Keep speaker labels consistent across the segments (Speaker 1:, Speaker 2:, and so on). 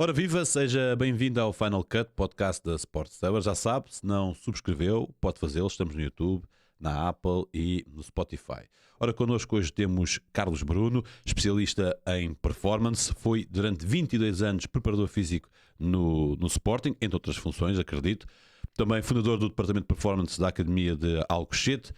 Speaker 1: Ora viva, seja bem-vindo ao Final Cut, podcast da Sports Seller. Já sabe, se não subscreveu, pode fazê-lo. Estamos no YouTube, na Apple e no Spotify. Ora, connosco hoje temos Carlos Bruno, especialista em performance. Foi durante 22 anos preparador físico no Sporting, entre outras funções, acredito. Também fundador do departamento de performance da Academia de Alcochete.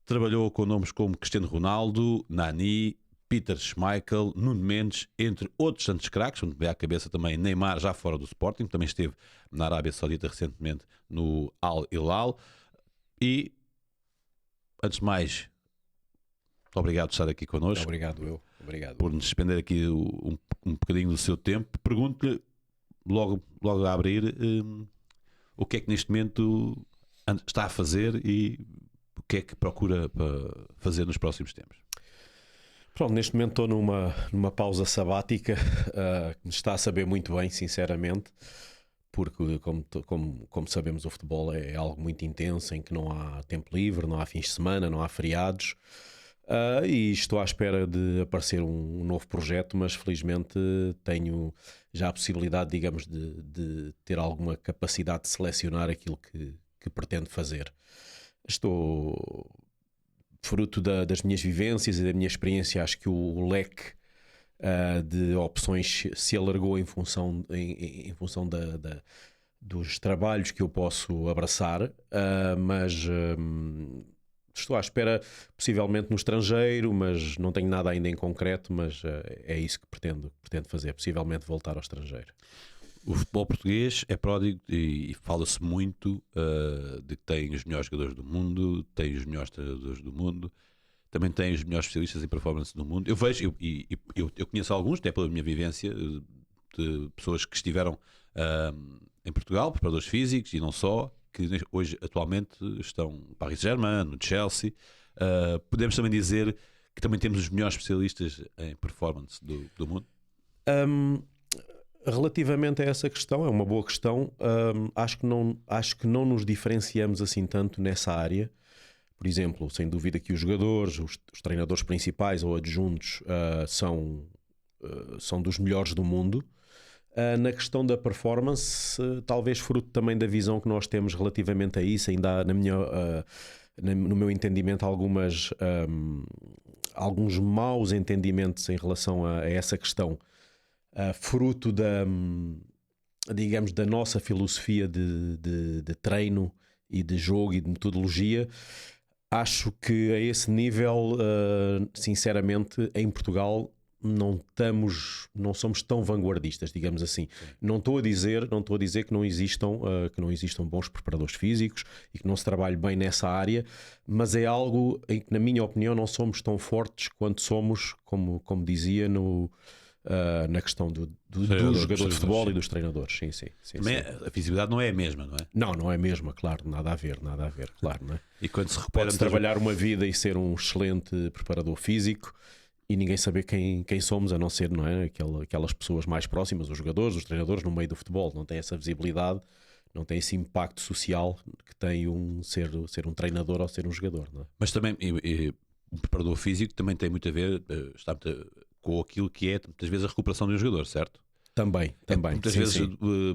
Speaker 1: Trabalhou com nomes como Cristiano Ronaldo, Nani, Peter Schmeichel, Nuno Mendes, entre outros tantos craques, onde veio à cabeça também Neymar, já fora do Sporting, também esteve na Arábia Saudita recentemente no Al Hilal. E, antes de mais, muito obrigado por estar aqui connosco.
Speaker 2: Obrigado.
Speaker 1: Por nos despender aqui um bocadinho do seu tempo. Pergunto-lhe, logo a abrir, o que é que neste momento está a fazer e o que é que procura para fazer nos próximos tempos?
Speaker 2: Pronto, neste momento estou numa pausa sabática, que me está a saber muito bem, sinceramente, porque como sabemos, o futebol é algo muito intenso, em que não há tempo livre, não há fins de semana, não há feriados, e estou à espera de aparecer um novo projeto, mas felizmente tenho já a possibilidade, digamos, de ter alguma capacidade de selecionar aquilo que pretendo fazer. Estou... Fruto das minhas vivências e da minha experiência, acho que o leque de opções se alargou em função dos trabalhos que eu posso abraçar, mas estou à espera, possivelmente no estrangeiro, mas não tenho nada ainda em concreto, mas é isso que pretendo fazer, possivelmente voltar ao estrangeiro.
Speaker 1: O futebol português é pródigo e fala-se muito de que tem os melhores jogadores do mundo, tem os melhores treinadores do mundo, também tem os melhores especialistas em performance do mundo. Eu vejo, eu conheço alguns, até pela minha vivência, de pessoas que estiveram em Portugal, preparadores físicos e não só, que hoje atualmente estão no Paris Saint-Germain, no Chelsea. Podemos também dizer que também temos os melhores especialistas em performance do mundo?
Speaker 2: Relativamente a essa questão, é uma boa questão. Acho que não nos diferenciamos assim tanto nessa área. Por exemplo, sem dúvida que os jogadores, os treinadores principais ou adjuntos são dos melhores do mundo. Na questão da performance, talvez fruto também da visão que nós temos relativamente a isso, ainda há, no meu entendimento, alguns maus entendimentos em relação a essa questão. Fruto digamos, da nossa filosofia de treino e de jogo e de metodologia. Acho que a esse nível, sinceramente, em Portugal não somos tão vanguardistas, digamos assim. Não estou a dizer que não existam bons preparadores físicos e que não se trabalhe bem nessa área, mas é algo em que, na minha opinião, não somos tão fortes quanto somos, como dizia, na questão dos jogadores de futebol e dos treinadores. Sim.
Speaker 1: A visibilidade não é a mesma, não é?
Speaker 2: Não é a mesma, claro, nada a ver, claro, não é?
Speaker 1: E quando se recupera,
Speaker 2: pode-se trabalhar uma vida e ser um excelente preparador físico e ninguém saber quem somos, a não ser, não é? Aquelas pessoas mais próximas, os jogadores, os treinadores no meio do futebol, não tem essa visibilidade, não tem esse impacto social que tem ser um treinador ou ser um jogador, não é?
Speaker 1: Mas também o preparador físico também tem muito a ver, com aquilo que é, muitas vezes, a recuperação de um jogador, certo?
Speaker 2: Também.
Speaker 1: Muitas vezes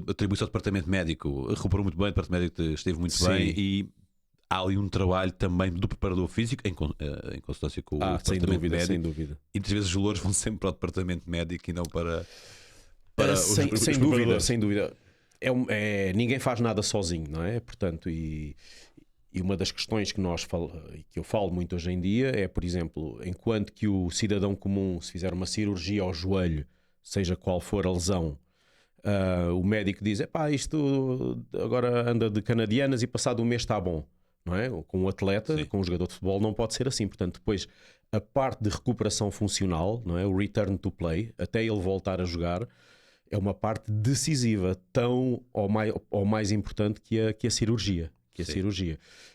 Speaker 1: atribui-se ao departamento médico, recuperou muito bem, o departamento médico esteve muito bem, e há ali um trabalho também do preparador físico em consonância com o departamento médico.
Speaker 2: Sem dúvida.
Speaker 1: E muitas vezes os jogadores vão sempre para o departamento médico e não para
Speaker 2: sem dúvida. Ninguém faz nada sozinho, não é? Portanto, e uma das questões que eu falo muito hoje em dia é, por exemplo, enquanto que o cidadão comum, se fizer uma cirurgia ao joelho, seja qual for a lesão, o médico diz, isto agora anda de canadianas e passado um mês está bom, não é? Com um atleta, sim, com um jogador de futebol não pode ser assim. Portanto, depois a parte de recuperação funcional, não é? O return to play, até ele voltar a jogar, é uma parte decisiva, tão ou mais importante que a cirurgia.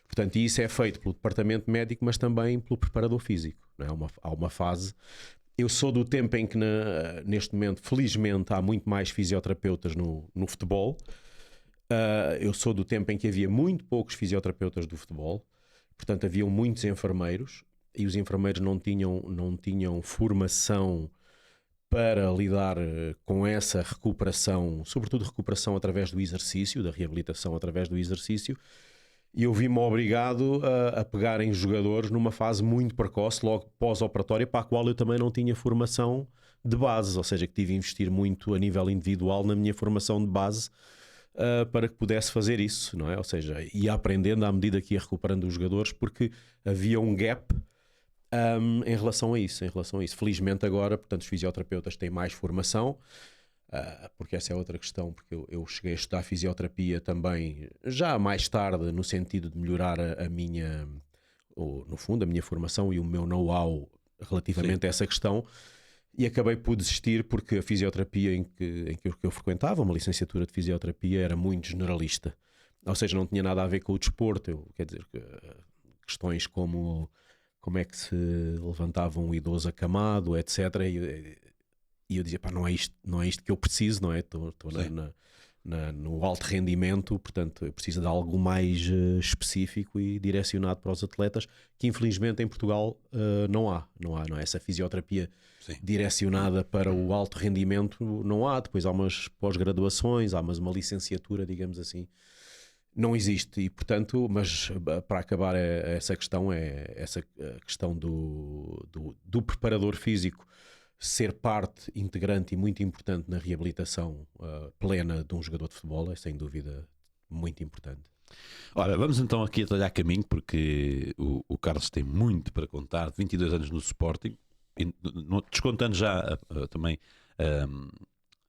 Speaker 2: Portanto, isso é feito pelo departamento médico, mas também pelo preparador físico, não é? Há uma fase. Eu sou do tempo em que neste momento, felizmente, há muito mais fisioterapeutas no futebol. Eu sou do tempo em que havia muito poucos fisioterapeutas do futebol. Portanto, haviam muitos enfermeiros e os enfermeiros não tinham formação para lidar com essa recuperação, sobretudo recuperação através do exercício, da reabilitação através do exercício, e eu vi-me obrigado a pegar em jogadores numa fase muito precoce, logo pós-operatória, para a qual eu também não tinha formação de base, ou seja, que tive a investir muito a nível individual na minha formação de base para que pudesse fazer isso, não é? Ou seja, ia aprendendo à medida que ia recuperando os jogadores, porque havia um gap em relação a isso, Felizmente agora, portanto, os fisioterapeutas têm mais formação, porque essa é outra questão, porque eu cheguei a estudar fisioterapia também já mais tarde, no sentido de melhorar a minha, ou, no fundo, a minha formação e o meu know-how relativamente
Speaker 1: Sim.
Speaker 2: a essa questão, e acabei por desistir porque a fisioterapia em que eu frequentava, uma licenciatura de fisioterapia, era muito generalista, ou seja, não tinha nada a ver com o desporto. Quer dizer, questões como é que se levantava um idoso acamado, etc. E eu dizia, pá, não é isto que eu preciso, não é? Estou no alto rendimento, portanto eu preciso de algo mais específico e direcionado para os atletas, que infelizmente em Portugal não há essa fisioterapia. Sim. Direcionada para o alto rendimento, não há. Depois há umas pós-graduações, há uma licenciatura, digamos assim, não existe. E portanto, mas para acabar essa questão, é essa questão do preparador físico ser parte integrante e muito importante na reabilitação plena de um jogador de futebol, é sem dúvida muito importante.
Speaker 1: Ora, vamos então aqui a talhar caminho, porque o Carlos tem muito para contar, 22 anos no Sporting, descontando já também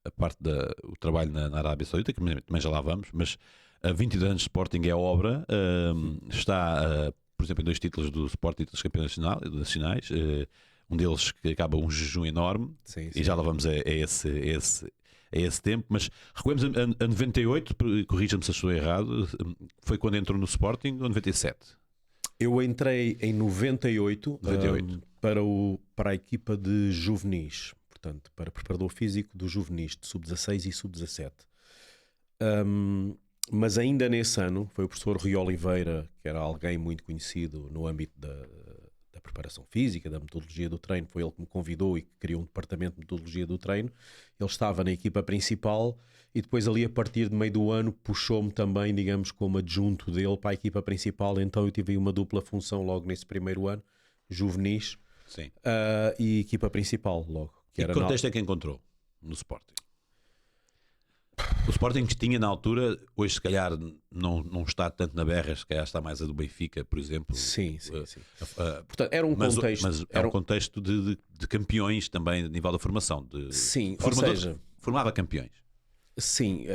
Speaker 1: a parte do trabalho na Arábia Saudita, que também já lá vamos, mas 22 anos de Sporting é obra, está, por exemplo, em 2 títulos do Sporting dos campeões nacionais, um deles que acaba um jejum enorme, sim. E já lá vamos a esse tempo, mas recuemos a 98, corrija-me se eu estou errado, foi quando entrou no Sporting, ou 97?
Speaker 2: Eu entrei em 98. Para a equipa de juvenis, portanto, para preparador físico do juvenis, de sub-16 e sub-17. Mas ainda nesse ano, foi o professor Rui Oliveira, que era alguém muito conhecido no âmbito da preparação física, da metodologia do treino, foi ele que me convidou e que criou um departamento de metodologia do treino. Ele estava na equipa principal e depois ali, a partir de meio do ano, puxou-me também, digamos, como adjunto dele para a equipa principal. Então eu tive uma dupla função logo nesse primeiro ano, juvenis, e equipa principal logo.
Speaker 1: Que contexto é que encontrou no Sporting? O Sporting que tinha na altura, hoje se calhar não está tanto na berra, se calhar está mais a do Benfica, por exemplo.
Speaker 2: Sim. Portanto, era um contexto...
Speaker 1: Mas era um contexto de campeões também, a nível da formação.
Speaker 2: Sim, ou seja...
Speaker 1: Formava campeões.
Speaker 2: Sim,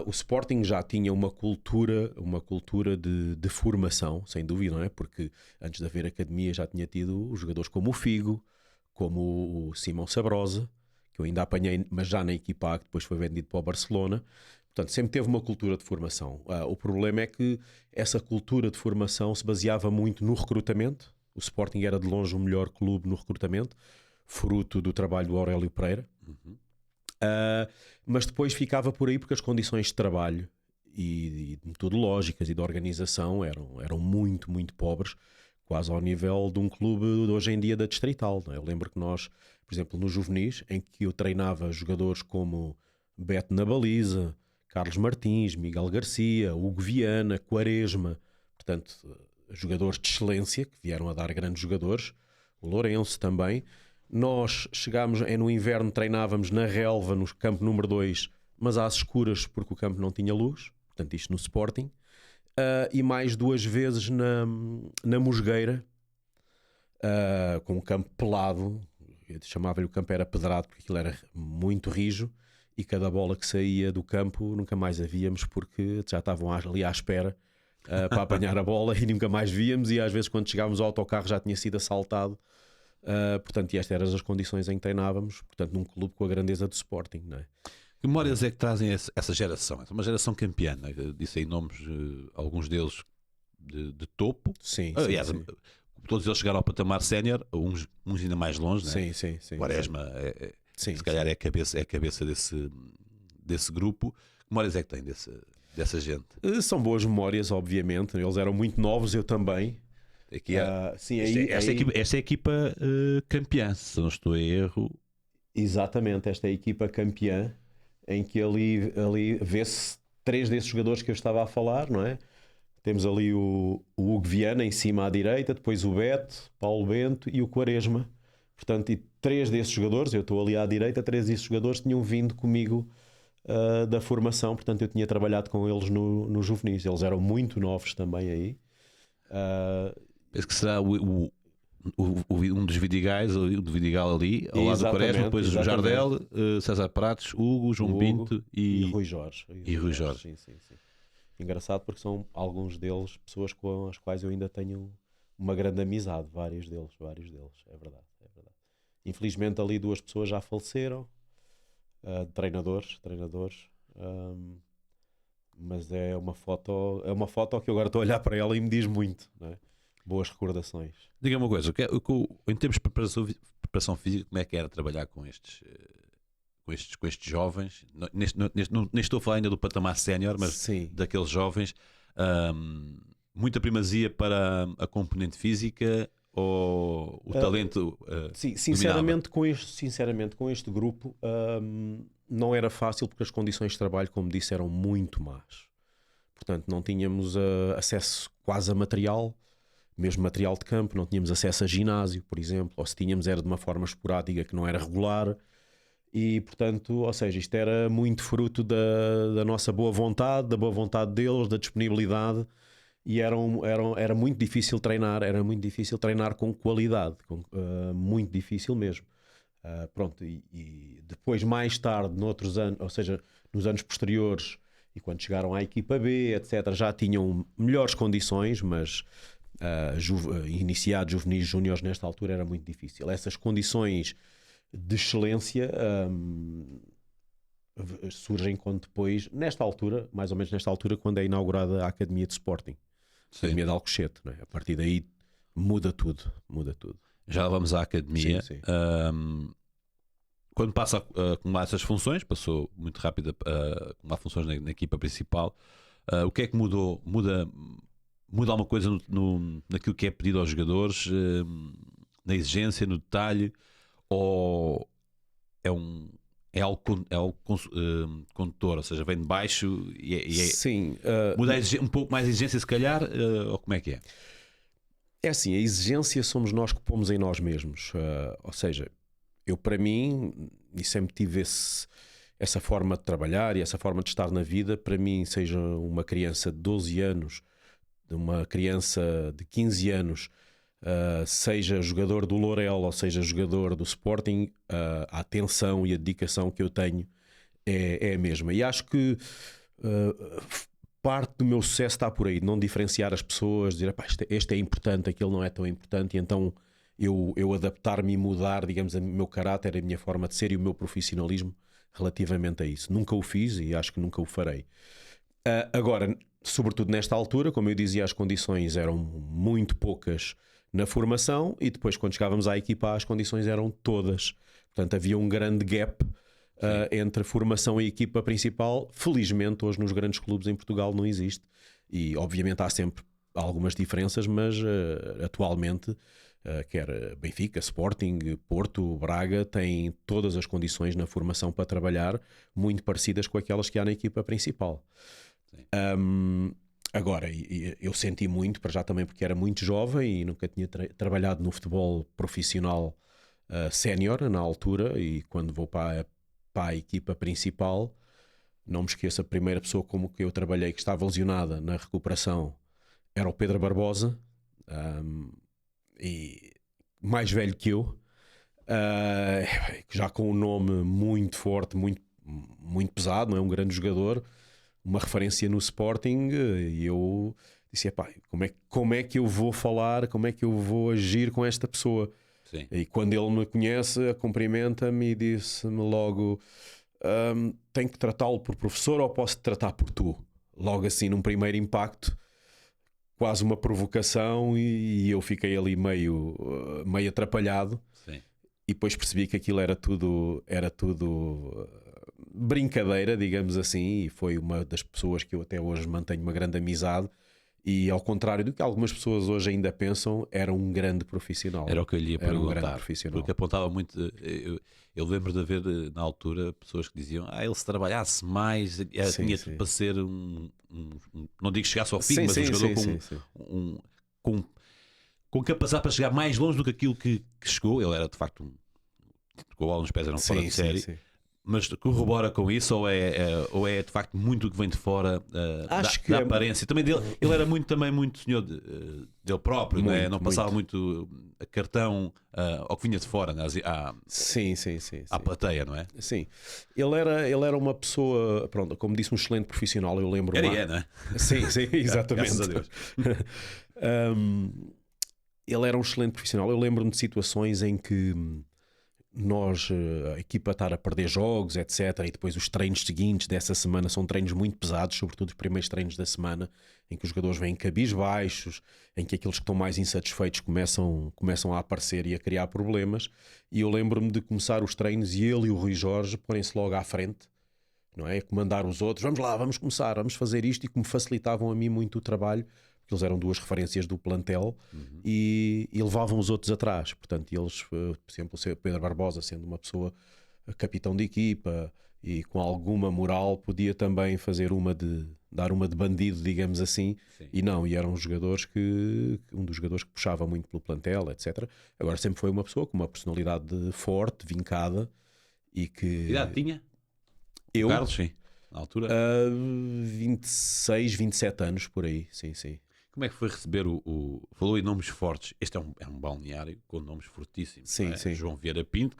Speaker 2: o Sporting já tinha uma cultura de formação, sem dúvida, não é? Porque antes de haver academia já tinha tido os jogadores como o Figo, como o Simão Sabrosa, que eu ainda apanhei, mas já na equipa A, que depois foi vendido para o Barcelona. Portanto, sempre teve uma cultura de formação. O problema é que essa cultura de formação se baseava muito no recrutamento. O Sporting era de longe o melhor clube no recrutamento, fruto do trabalho do Aurélio Pereira.
Speaker 1: Uhum.
Speaker 2: Mas depois ficava por aí porque as condições de trabalho e metodológicas e de organização eram muito, muito pobres, quase ao nível de um clube de hoje em dia da Distrital. Não é? Eu lembro que nós, por exemplo, no juvenis, em que eu treinava jogadores como Beto na baliza, Carlos Martins, Miguel Garcia, Hugo Viana, Quaresma, portanto, jogadores de excelência que vieram a dar grandes jogadores, o Lourenço também. Nós chegámos, no inverno treinávamos na relva, no campo número 2, mas às escuras porque o campo não tinha luz, portanto isto no Sporting, e mais 2 vezes na Mosgueira, com um campo pelado. Eu chamava-lhe, o campo era pedrado porque aquilo era muito rijo e cada bola que saía do campo nunca mais a víamos porque já estavam ali à espera para apanhar a bola e nunca mais víamos, e às vezes quando chegávamos ao autocarro já tinha sido assaltado. Portanto, e estas eram as condições em que treinávamos, portanto, num clube com a grandeza do Sporting, não é?
Speaker 1: Que memórias é que trazem essa geração? É uma geração campeã, né? Disse aí nomes, alguns deles de topo.
Speaker 2: Sim,
Speaker 1: aliás,
Speaker 2: sim.
Speaker 1: Todos eles chegaram ao patamar sénior, uns ainda mais longe, né?
Speaker 2: Sim.
Speaker 1: Quaresma, se calhar é a cabeça desse grupo. Que memórias é que tem dessa gente?
Speaker 2: São boas memórias, obviamente. Eles eram muito novos, eu também.
Speaker 1: Aqui
Speaker 2: sim,
Speaker 1: esta é a equipa campeã, se não estou a erro.
Speaker 2: Exatamente, esta é a equipa campeã, em que ali vê-se 3 desses jogadores que eu estava a falar, não é? Temos ali o Hugo Viana em cima à direita, depois o Beto, Paulo Bento e o Quaresma. Portanto, e 3 desses jogadores, eu estou ali à direita, 3 desses jogadores tinham vindo comigo da formação, portanto eu tinha trabalhado com eles no juvenis. Eles eram muito novos também aí.
Speaker 1: Penso que será um dos Vidigais, o do Vidigal ali, ao lado do Quaresma, depois o Jardel, César Pratos, Hugo, João Pinto
Speaker 2: e Rui Jorge.
Speaker 1: E Rui Jorge.
Speaker 2: Sim, sim, sim. Engraçado porque são alguns deles pessoas com as quais eu ainda tenho uma grande amizade, vários deles, é verdade. Infelizmente ali 2 pessoas já faleceram, treinadores, mas é uma foto que eu agora estou a olhar para ela e me diz muito, não é? Boas recordações.
Speaker 1: Diga-me uma coisa, em termos de preparação física, como é que era trabalhar com estes jovens? Não estou a falar ainda do patamar sénior, mas
Speaker 2: sim,
Speaker 1: daqueles jovens. Muita primazia para a componente física ou o talento?
Speaker 2: Sim, sinceramente com este grupo não era fácil porque as condições de trabalho, como disse, eram muito más. Portanto, não tínhamos acesso quase a material, mesmo material de campo, não tínhamos acesso a ginásio, por exemplo, ou se tínhamos era de uma forma esporádica que não era regular. E, portanto, ou seja, isto era muito fruto da nossa boa vontade, da boa vontade deles, da disponibilidade, e era muito difícil treinar com qualidade, muito difícil mesmo. Pronto, e depois, mais tarde, noutros anos, ou seja, nos anos posteriores, e quando chegaram à equipa B, etc., já tinham melhores condições, mas iniciar juvenis e júniores nesta altura era muito difícil. Essas condições de excelência surgem quando depois, mais ou menos nesta altura, quando é inaugurada a Academia de Sporting, a Academia de Alcochete, não é? A partir daí muda tudo.
Speaker 1: Já vamos à Academia.
Speaker 2: Sim.
Speaker 1: Quando passa a acumular essas funções, passou muito rápido a acumular funções na equipa principal, o que é que mudou? Muda alguma coisa naquilo que é pedido aos jogadores, na exigência, no detalhe, ou é algo condutor, ou seja, vem de baixo
Speaker 2: Sim,
Speaker 1: muda um pouco mais a exigência, se calhar, ou como é que é?
Speaker 2: É assim, a exigência somos nós que pomos em nós mesmos, ou seja, eu para mim, e sempre tive essa forma de trabalhar e essa forma de estar na vida, para mim, seja uma criança de 12 anos, uma criança de 15 anos, seja jogador do Lourel ou seja jogador do Sporting, a atenção e a dedicação que eu tenho é a mesma. E acho que parte do meu sucesso está por aí, de não diferenciar as pessoas, dizer este é importante, aquele não é tão importante, e então eu adaptar-me e mudar, digamos, o meu caráter, a minha forma de ser e o meu profissionalismo relativamente a isso. Nunca o fiz e acho que nunca o farei. Agora, sobretudo nesta altura, como eu dizia, as condições eram muito poucas na formação e depois, quando chegávamos à equipa, as condições eram todas. Portanto, havia um grande gap entre formação e equipa principal. Felizmente, hoje nos grandes clubes em Portugal não existe. E, obviamente, há sempre algumas diferenças, mas atualmente, quer Benfica, Sporting, Porto, Braga, têm todas as condições na formação para trabalhar muito parecidas com aquelas que há na equipa principal. Agora, eu senti muito, para já também porque era muito jovem e nunca tinha trabalhado no futebol profissional sénior na altura, e quando vou para a equipa principal, não me esqueço, a primeira pessoa como que eu trabalhei que estava lesionada na recuperação era o Pedro Barbosa, e mais velho que eu, já com um nome muito forte, muito, muito pesado, não é? Um grande jogador, uma referência no Sporting, e eu disse, como é que eu vou falar, como é que eu vou agir com esta pessoa?
Speaker 1: Sim.
Speaker 2: E quando ele me conhece, cumprimenta-me e disse-me logo, tenho que tratá-lo por professor ou posso te tratar por tu? Logo assim, num primeiro impacto, quase uma provocação, e eu fiquei ali meio atrapalhado.
Speaker 1: Sim.
Speaker 2: E depois percebi que aquilo era tudo brincadeira, digamos assim, e foi uma das pessoas que eu até hoje mantenho uma grande amizade E ao contrário do que algumas pessoas hoje ainda pensam, era um grande profissional.
Speaker 1: Era o que eu lhe ia
Speaker 2: Era um grande
Speaker 1: perguntar,
Speaker 2: profissional.
Speaker 1: porque apontava muito. Eu lembro de haver na altura pessoas que diziam: ele se trabalhasse mais,
Speaker 2: Sim,
Speaker 1: tinha
Speaker 2: sim.
Speaker 1: tudo para ser não digo chegasse ao fim,
Speaker 2: Sim,
Speaker 1: mas
Speaker 2: sim,
Speaker 1: um jogador
Speaker 2: sim, sim.
Speaker 1: com capacidade para chegar mais longe do que aquilo que chegou. Ele era de facto com a bola nos pés, era um fora de série.
Speaker 2: Sim.
Speaker 1: Mas corrobora com isso ou é de facto muito o que vem de fora
Speaker 2: Acho que
Speaker 1: da aparência? Também dele, ele era muito senhor dele próprio,
Speaker 2: Muito,
Speaker 1: não é? Não passava muito a cartão ao que vinha de fora, né?
Speaker 2: Sim.
Speaker 1: À plateia, não é?
Speaker 2: Sim. Ele era uma pessoa, pronto, como disse, um excelente profissional. Eu lembro
Speaker 1: Era, não é?
Speaker 2: Sim, exatamente.
Speaker 1: Graças a Deus.
Speaker 2: Ele era um excelente profissional. Eu lembro-me de situações em que nós, a equipa estar a perder jogos, etc. E depois os treinos seguintes dessa semana são treinos muito pesados, sobretudo os primeiros treinos da semana, em que os jogadores vêm cabisbaixos, em que aqueles que estão mais insatisfeitos começam a aparecer e a criar problemas. E eu lembro-me de começar os treinos e ele e o Rui Jorge porem-se logo à frente, não é? Comandar os outros, vamos lá, vamos começar, vamos fazer isto, e como facilitavam a mim muito o trabalho, porque eles eram duas referências do plantel, e levavam os outros atrás. Portanto, eles, por exemplo, o Pedro Barbosa, sendo uma pessoa capitão de equipa e com alguma moral, podia também dar uma de bandido, digamos assim.
Speaker 1: Sim.
Speaker 2: E eram jogadores um dos jogadores que puxava muito pelo plantel, etc. Agora sempre foi uma pessoa com uma personalidade forte, vincada, e que...
Speaker 1: Que idade tinha?
Speaker 2: Eu?
Speaker 1: O Carlos, sim. Na altura.
Speaker 2: 26, 27 anos, por aí, sim.
Speaker 1: Como é que foi receber falou em nomes fortes? Este é um balneário com nomes fortíssimos.
Speaker 2: Sim,
Speaker 1: não é?
Speaker 2: sim.
Speaker 1: João Vieira Pinto,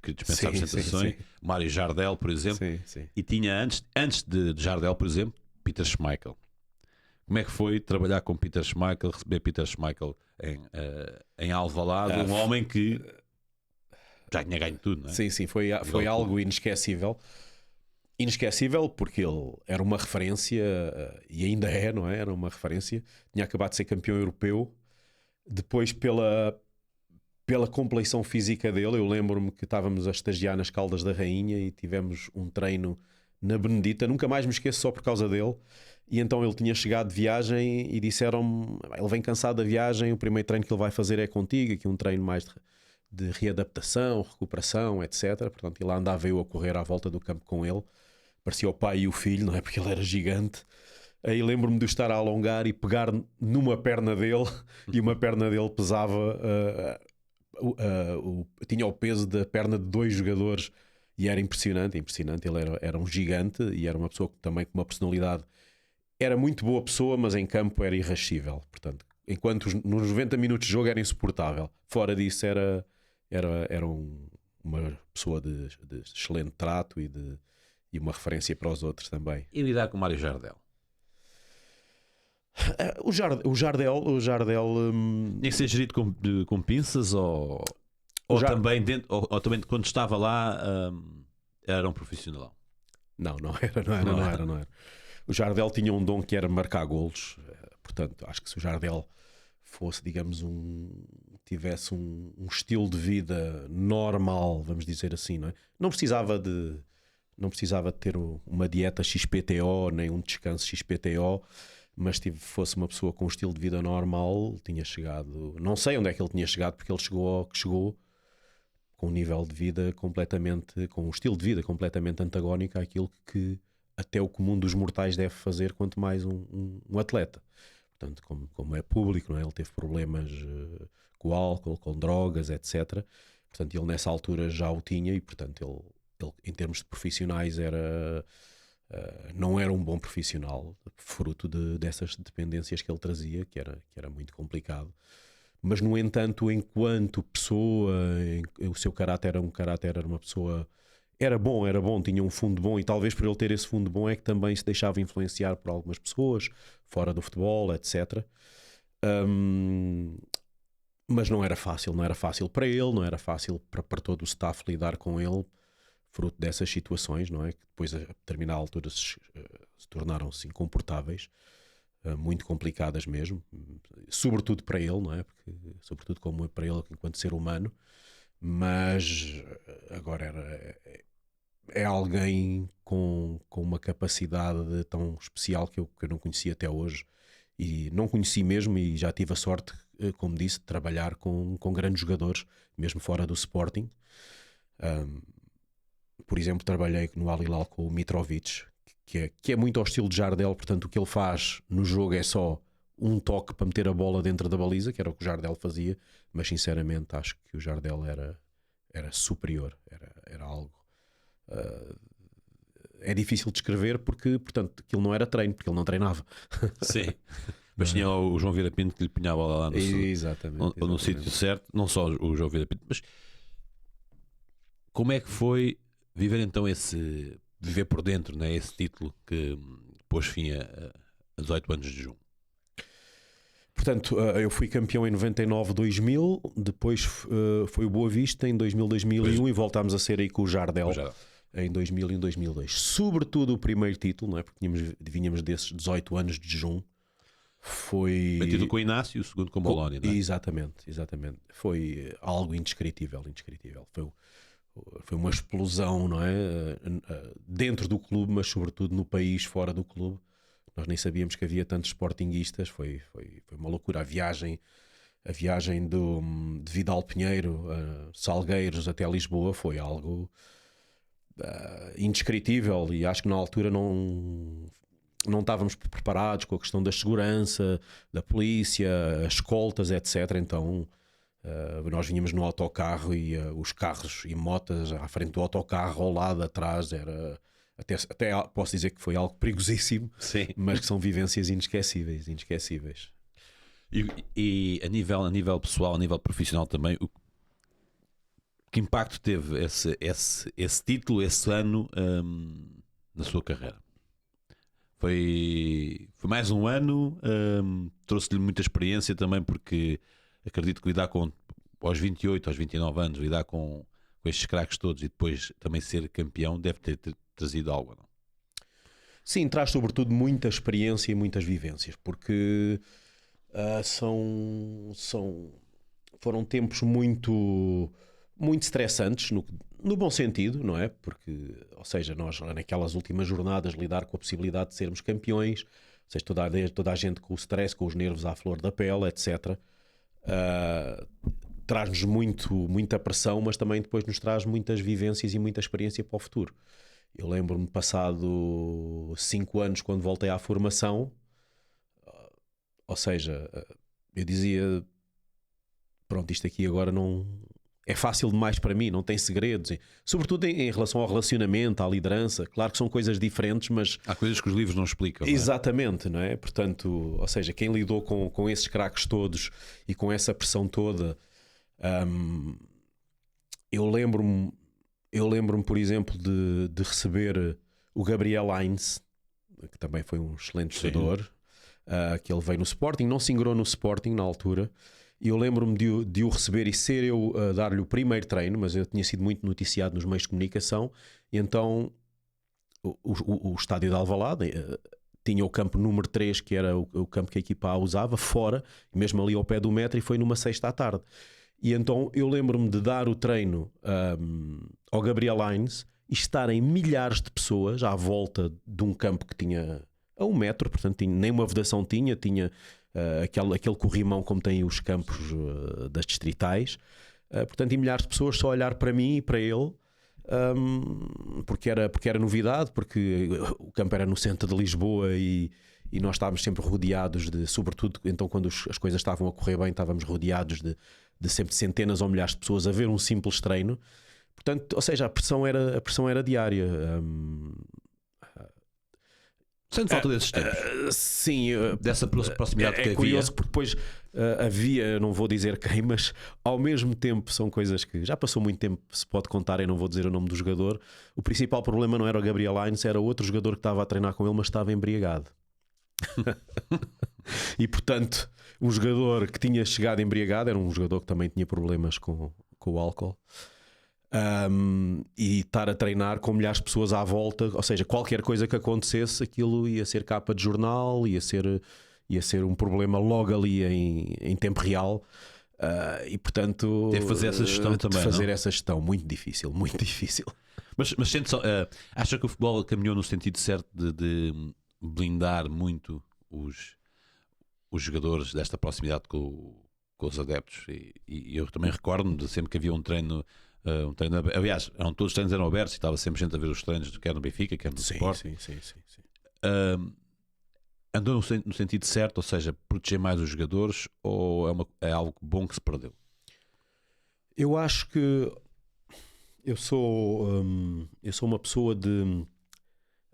Speaker 1: que dispensa
Speaker 2: Sim,
Speaker 1: apresentações.
Speaker 2: sim.
Speaker 1: Mário Jardel, por exemplo.
Speaker 2: Sim.
Speaker 1: E tinha antes de Jardel, por exemplo, Peter Schmeichel. Como é que foi trabalhar com Peter Schmeichel, receber Peter Schmeichel em Alvalade, um homem que já tinha ganho tudo, não é?
Speaker 2: Sim, foi algo inesquecível. Inesquecível porque ele era uma referência, e ainda é, não é? Era uma referência. Tinha acabado de ser campeão europeu. Depois, pela compleição física dele, eu lembro-me que estávamos a estagiar nas Caldas da Rainha e tivemos um treino na Benedita. Nunca mais me esqueço, só por causa dele. E então ele tinha chegado de viagem e disseram-me: ele vem cansado da viagem, o primeiro treino que ele vai fazer é contigo, aqui um treino mais de readaptação, recuperação, etc. Portanto, e lá andava eu a correr à volta do campo com ele. Parecia o pai e o filho, não é? Porque ele era gigante. Aí lembro-me de estar a alongar e pegar numa perna dele, e uma perna dele pesava, tinha o peso da perna de dois jogadores, e era impressionante. Ele era um gigante e era uma pessoa também com uma personalidade. Era muito boa pessoa, mas em campo era irrascível. Portanto, enquanto nos 90 minutos de jogo era insuportável, fora disso era uma pessoa de excelente trato e uma referência para os outros também.
Speaker 1: E lidar com o Mário Jardel?
Speaker 2: O Jardel
Speaker 1: Tinha que ser gerido com pinças ou também também quando estava lá era um profissional?
Speaker 2: Não era. O Jardel tinha um dom que era marcar golos. Portanto, acho que se o Jardel fosse, digamos, tivesse um estilo de vida normal, vamos dizer assim, não é? Não precisava de ter uma dieta XPTO, nem um descanso XPTO, mas fosse uma pessoa com um estilo de vida normal, tinha chegado... Não sei onde é que ele tinha chegado, porque ele chegou ao que chegou com um nível de vida com um estilo de vida completamente antagónico àquilo que até o comum dos mortais deve fazer, quanto mais um atleta. Portanto, como é público, não é? Ele teve problemas com álcool, com drogas, etc. Portanto, ele nessa altura já o tinha e, portanto, ele em termos de profissionais não era um bom profissional, fruto dessas dependências que ele trazia, que era muito complicado. Mas, no entanto, enquanto pessoa, o seu caráter era uma pessoa... Era bom, tinha um fundo bom, e talvez por ele ter esse fundo bom é que também se deixava influenciar por algumas pessoas, fora do futebol, etc. Mas não era fácil para ele, não era fácil para todo o staff lidar com ele, fruto dessas situações, não é? Que depois, a determinada altura, se tornaram-se incomportáveis, muito complicadas mesmo, sobretudo para ele, não é? Porque, sobretudo como é para ele enquanto ser humano, mas agora é alguém com uma capacidade tão especial que eu não conhecia até hoje, e não conheci mesmo, e já tive a sorte, como disse, de trabalhar com grandes jogadores, mesmo fora do Sporting. Por exemplo, trabalhei no Al Hilal com o Mitrovic, que é muito ao estilo de Jardel, portanto o que ele faz no jogo é só um toque para meter a bola dentro da baliza, que era o que o Jardel fazia, mas sinceramente acho que o Jardel era superior, era algo... é difícil de descrever porque, portanto, aquilo não era treino, porque ele não treinava.
Speaker 1: Sim. Mas tinha o João Vieira Pinto que lhe punha a bola lá no sítio certo, não só o João Vieira Pinto, mas como é que foi viver então viver por dentro, né, esse título que pôs fim a 18 anos de junho?
Speaker 2: Portanto, eu fui campeão em 99-2000, depois foi o Boa Vista em 2000-2001 e voltámos a ser aí com o Jardel em 2000 e 2002. Sobretudo o primeiro título, não é? Porque vinhamos desses 18 anos de junho. Foi...
Speaker 1: O título com o Inácio e o segundo com o Bolónia, não é?
Speaker 2: Exatamente. Foi algo indescritível. Foi uma explosão, não é? Dentro do clube, mas sobretudo no país, fora do clube. Nós nem sabíamos que havia tantos sportinguistas. Foi uma loucura. A viagem de Vidal Pinheiro, Salgueiros até Lisboa foi algo indescritível, e acho que na altura não estávamos preparados com a questão da segurança, da polícia, as escoltas, etc. Então nós vinhamos no autocarro e os carros e motas à frente do autocarro, ao lado, atrás, era... Até posso dizer que foi algo perigosíssimo.
Speaker 1: Sim.
Speaker 2: Mas que são vivências inesquecíveis.
Speaker 1: E a nível pessoal, a nível profissional também, que impacto teve esse título, esse ano, na sua carreira? Foi mais um ano, trouxe-lhe muita experiência também, porque acredito que lidar aos 28, aos 29 anos, lidar com estes craques todos e depois também ser campeão deve ter trazido algo, não?
Speaker 2: Sim, traz sobretudo muita experiência e muitas vivências, porque foram tempos muito estressantes, no bom sentido, não é? Porque, ou seja, nós naquelas últimas jornadas lidar com a possibilidade de sermos campeões, ou seja, toda a gente com o stress, com os nervos à flor da pele, etc. Traz-nos muita pressão, mas também depois nos traz muitas vivências e muita experiência para o futuro. Eu lembro-me, passado 5 anos, quando voltei à formação, ou seja, eu dizia, pronto, isto aqui agora não é fácil demais para mim, não tem segredos, sobretudo em relação ao relacionamento, à liderança. Claro que são coisas diferentes, mas
Speaker 1: há coisas que os livros não explicam, não é?
Speaker 2: Exatamente, não é? Portanto, ou seja, quem lidou com esses craques todos e com essa pressão toda, eu lembro-me, por exemplo, de receber o Gabriel Heinz, que também foi um excelente jogador, que ele veio no Sporting, não se ingrou no Sporting na altura, e eu lembro-me de o receber e ser eu a dar-lhe o primeiro treino, mas eu tinha sido muito noticiado nos meios de comunicação, e então o estádio de Alvalade tinha o campo número 3, que era o campo que a equipa usava, fora, mesmo ali ao pé do metro, e foi numa sexta à tarde. E então eu lembro-me de dar o treino ao Gabriel Heinz e estarem milhares de pessoas à volta de um campo que tinha a 1 metro, portanto nem uma vedação tinha aquele corrimão como tem os campos das distritais, portanto, e milhares de pessoas só a olhar para mim e para ele, porque era novidade, porque o campo era no centro de Lisboa e nós estávamos sempre rodeados sobretudo então quando as coisas estavam a correr bem, estávamos rodeados de sempre centenas ou milhares de pessoas a ver um simples treino. Portanto, ou seja, a pressão era diária.
Speaker 1: Sente falta desses tempos?
Speaker 2: Sim.
Speaker 1: Dessa proximidade que havia?
Speaker 2: É curioso porque depois havia, não vou dizer quem, mas ao mesmo tempo são coisas que já passou muito tempo, se pode contar, eu não vou dizer o nome do jogador. O principal problema não era o Gabriel Heinz, era outro jogador que estava a treinar com ele, mas estava embriagado. E portanto, um jogador que tinha chegado embriagado, era um jogador que também tinha problemas com o álcool, e estar a treinar com milhares de pessoas à volta, ou seja, qualquer coisa que acontecesse, aquilo ia ser capa de jornal, ia ser um problema logo ali em tempo real. E portanto
Speaker 1: teve que fazer essa gestão também,
Speaker 2: essa gestão muito difícil.
Speaker 1: Mas sente só, acha que o futebol caminhou no sentido certo de blindar muito os jogadores desta proximidade com os adeptos. E eu também recordo-me de sempre que havia um treino. Aliás, todos os treinos eram abertos e estava sempre gente a ver os treinos, quer no Benfica, quer no Sporting.
Speaker 2: Sim.
Speaker 1: Andou no sentido certo, ou seja, proteger mais os jogadores, ou é algo bom que se perdeu?
Speaker 2: Eu acho que eu sou uma pessoa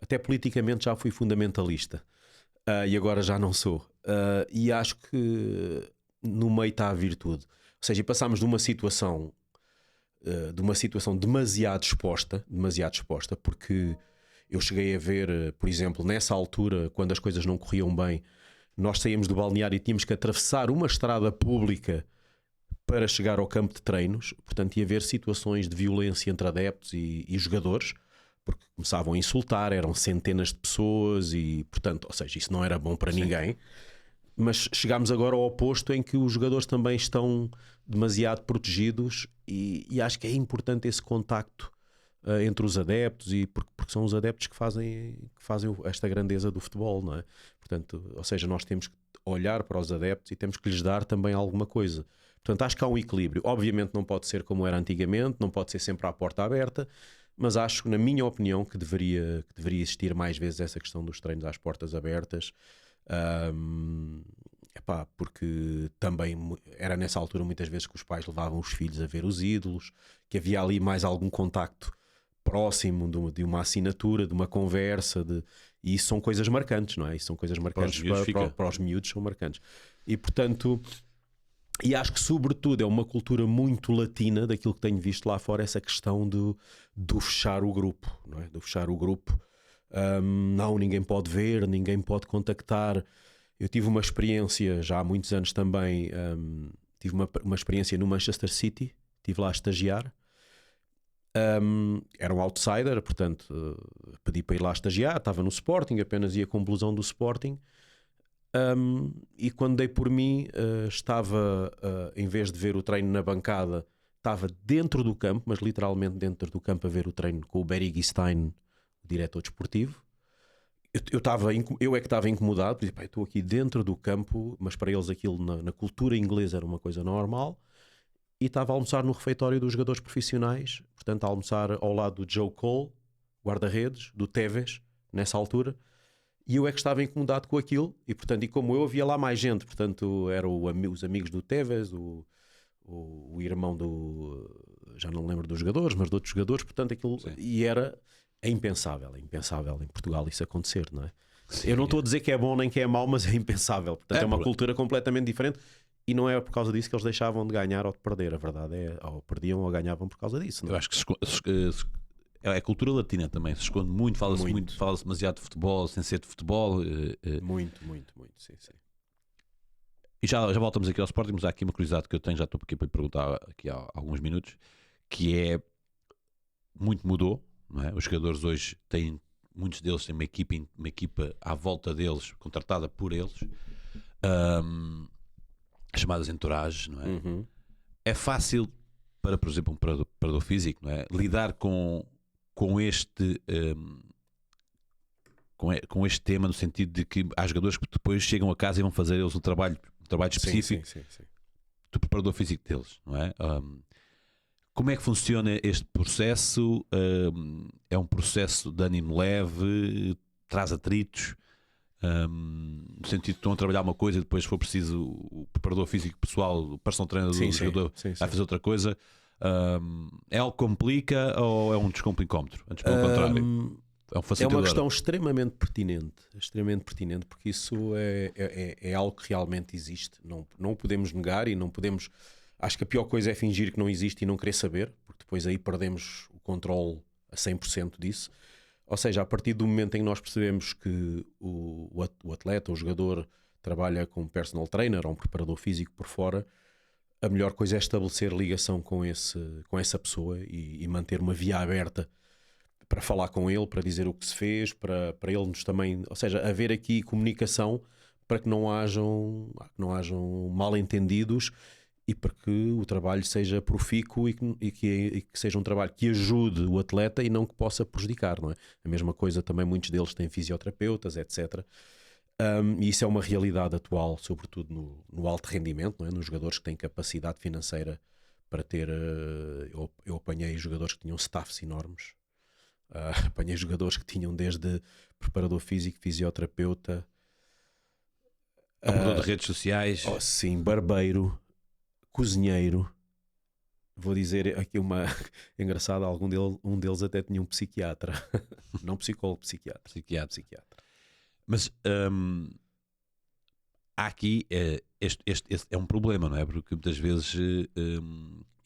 Speaker 2: até politicamente já fui fundamentalista, e agora já não sou. E acho que no meio está a virtude. Ou seja, passámos de uma situação demasiado exposta, porque eu cheguei a ver, por exemplo, nessa altura, quando as coisas não corriam bem, nós saímos do balneário e tínhamos que atravessar uma estrada pública para chegar ao campo de treinos. Portanto, ia haver situações de violência entre adeptos e jogadores, porque começavam a insultar, eram centenas de pessoas e, portanto, ou seja, isso não era bom para ninguém. Mas chegámos agora ao oposto, em que os jogadores também estão demasiado protegidos, e acho que é importante esse contacto entre os adeptos, e porque são os adeptos que fazem esta grandeza do futebol, não é? Portanto, ou seja, nós temos que olhar para os adeptos e temos que lhes dar também alguma coisa. Portanto, acho que há um equilíbrio. Obviamente não pode ser como era antigamente, não pode ser sempre à porta aberta, mas acho, na minha opinião, que deveria existir mais vezes essa questão dos treinos às portas abertas. Porque também era nessa altura muitas vezes que os pais levavam os filhos a ver os ídolos, que havia ali mais algum contacto próximo de uma assinatura, de uma conversa, e isso são coisas marcantes, não é? Isso são coisas marcantes para os miúdos, são marcantes. E portanto, e acho que sobretudo é uma cultura muito latina, daquilo que tenho visto lá fora, essa questão do fechar o grupo, não é? Do fechar o grupo. Não, ninguém pode ver, ninguém pode contactar. Eu tive uma experiência já há muitos anos também, tive uma experiência no Manchester City, estive lá a estagiar. Era um outsider, portanto pedi para ir lá estagiar, estava no Sporting, apenas ia com blusão do Sporting, e quando dei por mim, estava, em vez de ver o treino na bancada, estava dentro do campo, mas literalmente dentro do campo, a ver o treino com o Barry Guistein, o diretor desportivo. Eu é que estava incomodado, porque estou aqui dentro do campo, mas para eles aquilo na cultura inglesa era uma coisa normal. E estava a almoçar no refeitório dos jogadores profissionais, portanto a almoçar ao lado do Joe Cole, guarda-redes, do Tevez, nessa altura, e eu é que estava incomodado com aquilo, e como eu havia lá mais gente, portanto eram os amigos do Tevez, o irmão já não lembro dos jogadores, mas de outros jogadores, portanto aquilo, e é impensável em Portugal isso acontecer, não é? Sim, eu não estou a dizer que é bom nem que é mau, mas é impensável, portanto é uma cultura completamente diferente. E não é por causa disso que eles deixavam de ganhar ou de perder. A verdade é, ou perdiam ou ganhavam por causa disso. Não é?
Speaker 1: Eu acho que é a cultura latina também. Se esconde muito, fala-se demasiado de futebol, sem ser de futebol.
Speaker 2: Muito, sim.
Speaker 1: E já voltamos aqui ao Sporting, mas há aqui uma curiosidade que eu tenho, já estou aqui para lhe perguntar aqui há alguns minutos, que é, muito mudou, não é? Os jogadores hoje muitos deles têm uma equipa à volta deles, contratada por eles. Chamadas entourages, não é?
Speaker 2: Uhum.
Speaker 1: É fácil para, por exemplo, um preparador físico, não é? Lidar com este com este tema, no sentido de que há jogadores que depois chegam a casa e vão fazer eles um trabalho específico
Speaker 2: sim.
Speaker 1: do preparador físico deles, não é? Como é que funciona este processo? É um processo de ânimo leve, traz atritos? No sentido de estão a trabalhar uma coisa e depois, se for preciso, o preparador físico pessoal, o personal trainer do jogador vai fazer outra coisa. É algo que complica ou é um descomplicómetro? Antes, pelo contrário, é um facilitador.
Speaker 2: É uma questão extremamente pertinente, porque isso é algo que realmente existe. Não o podemos negar e não podemos. Acho que a pior coisa é fingir que não existe e não querer saber, porque depois aí perdemos o controle a 100% disso. Ou seja, a partir do momento em que nós percebemos que o atleta, o jogador, trabalha com um personal trainer ou um preparador físico por fora, a melhor coisa é estabelecer ligação com essa pessoa e manter uma via aberta para falar com ele, para dizer o que se fez, para ele nos também... Ou seja, haver aqui comunicação para que não hajam mal-entendidos e para que o trabalho seja profícuo e que seja um trabalho que ajude o atleta e não que possa prejudicar, não é? A mesma coisa também, muitos deles têm fisioterapeutas, etc. E isso é uma realidade atual, sobretudo no alto rendimento, não é? Nos jogadores que têm capacidade financeira para ter. Eu apanhei jogadores que tinham staffs enormes, apanhei jogadores que tinham desde preparador físico, fisioterapeuta,
Speaker 1: Operador de redes sociais.
Speaker 2: sim, barbeiro, cozinheiro. Vou dizer aqui uma engraçada, um deles até tinha um psiquiatra, não psicólogo, psiquiatra.
Speaker 1: Mas há aqui este é um problema, não é? Porque muitas vezes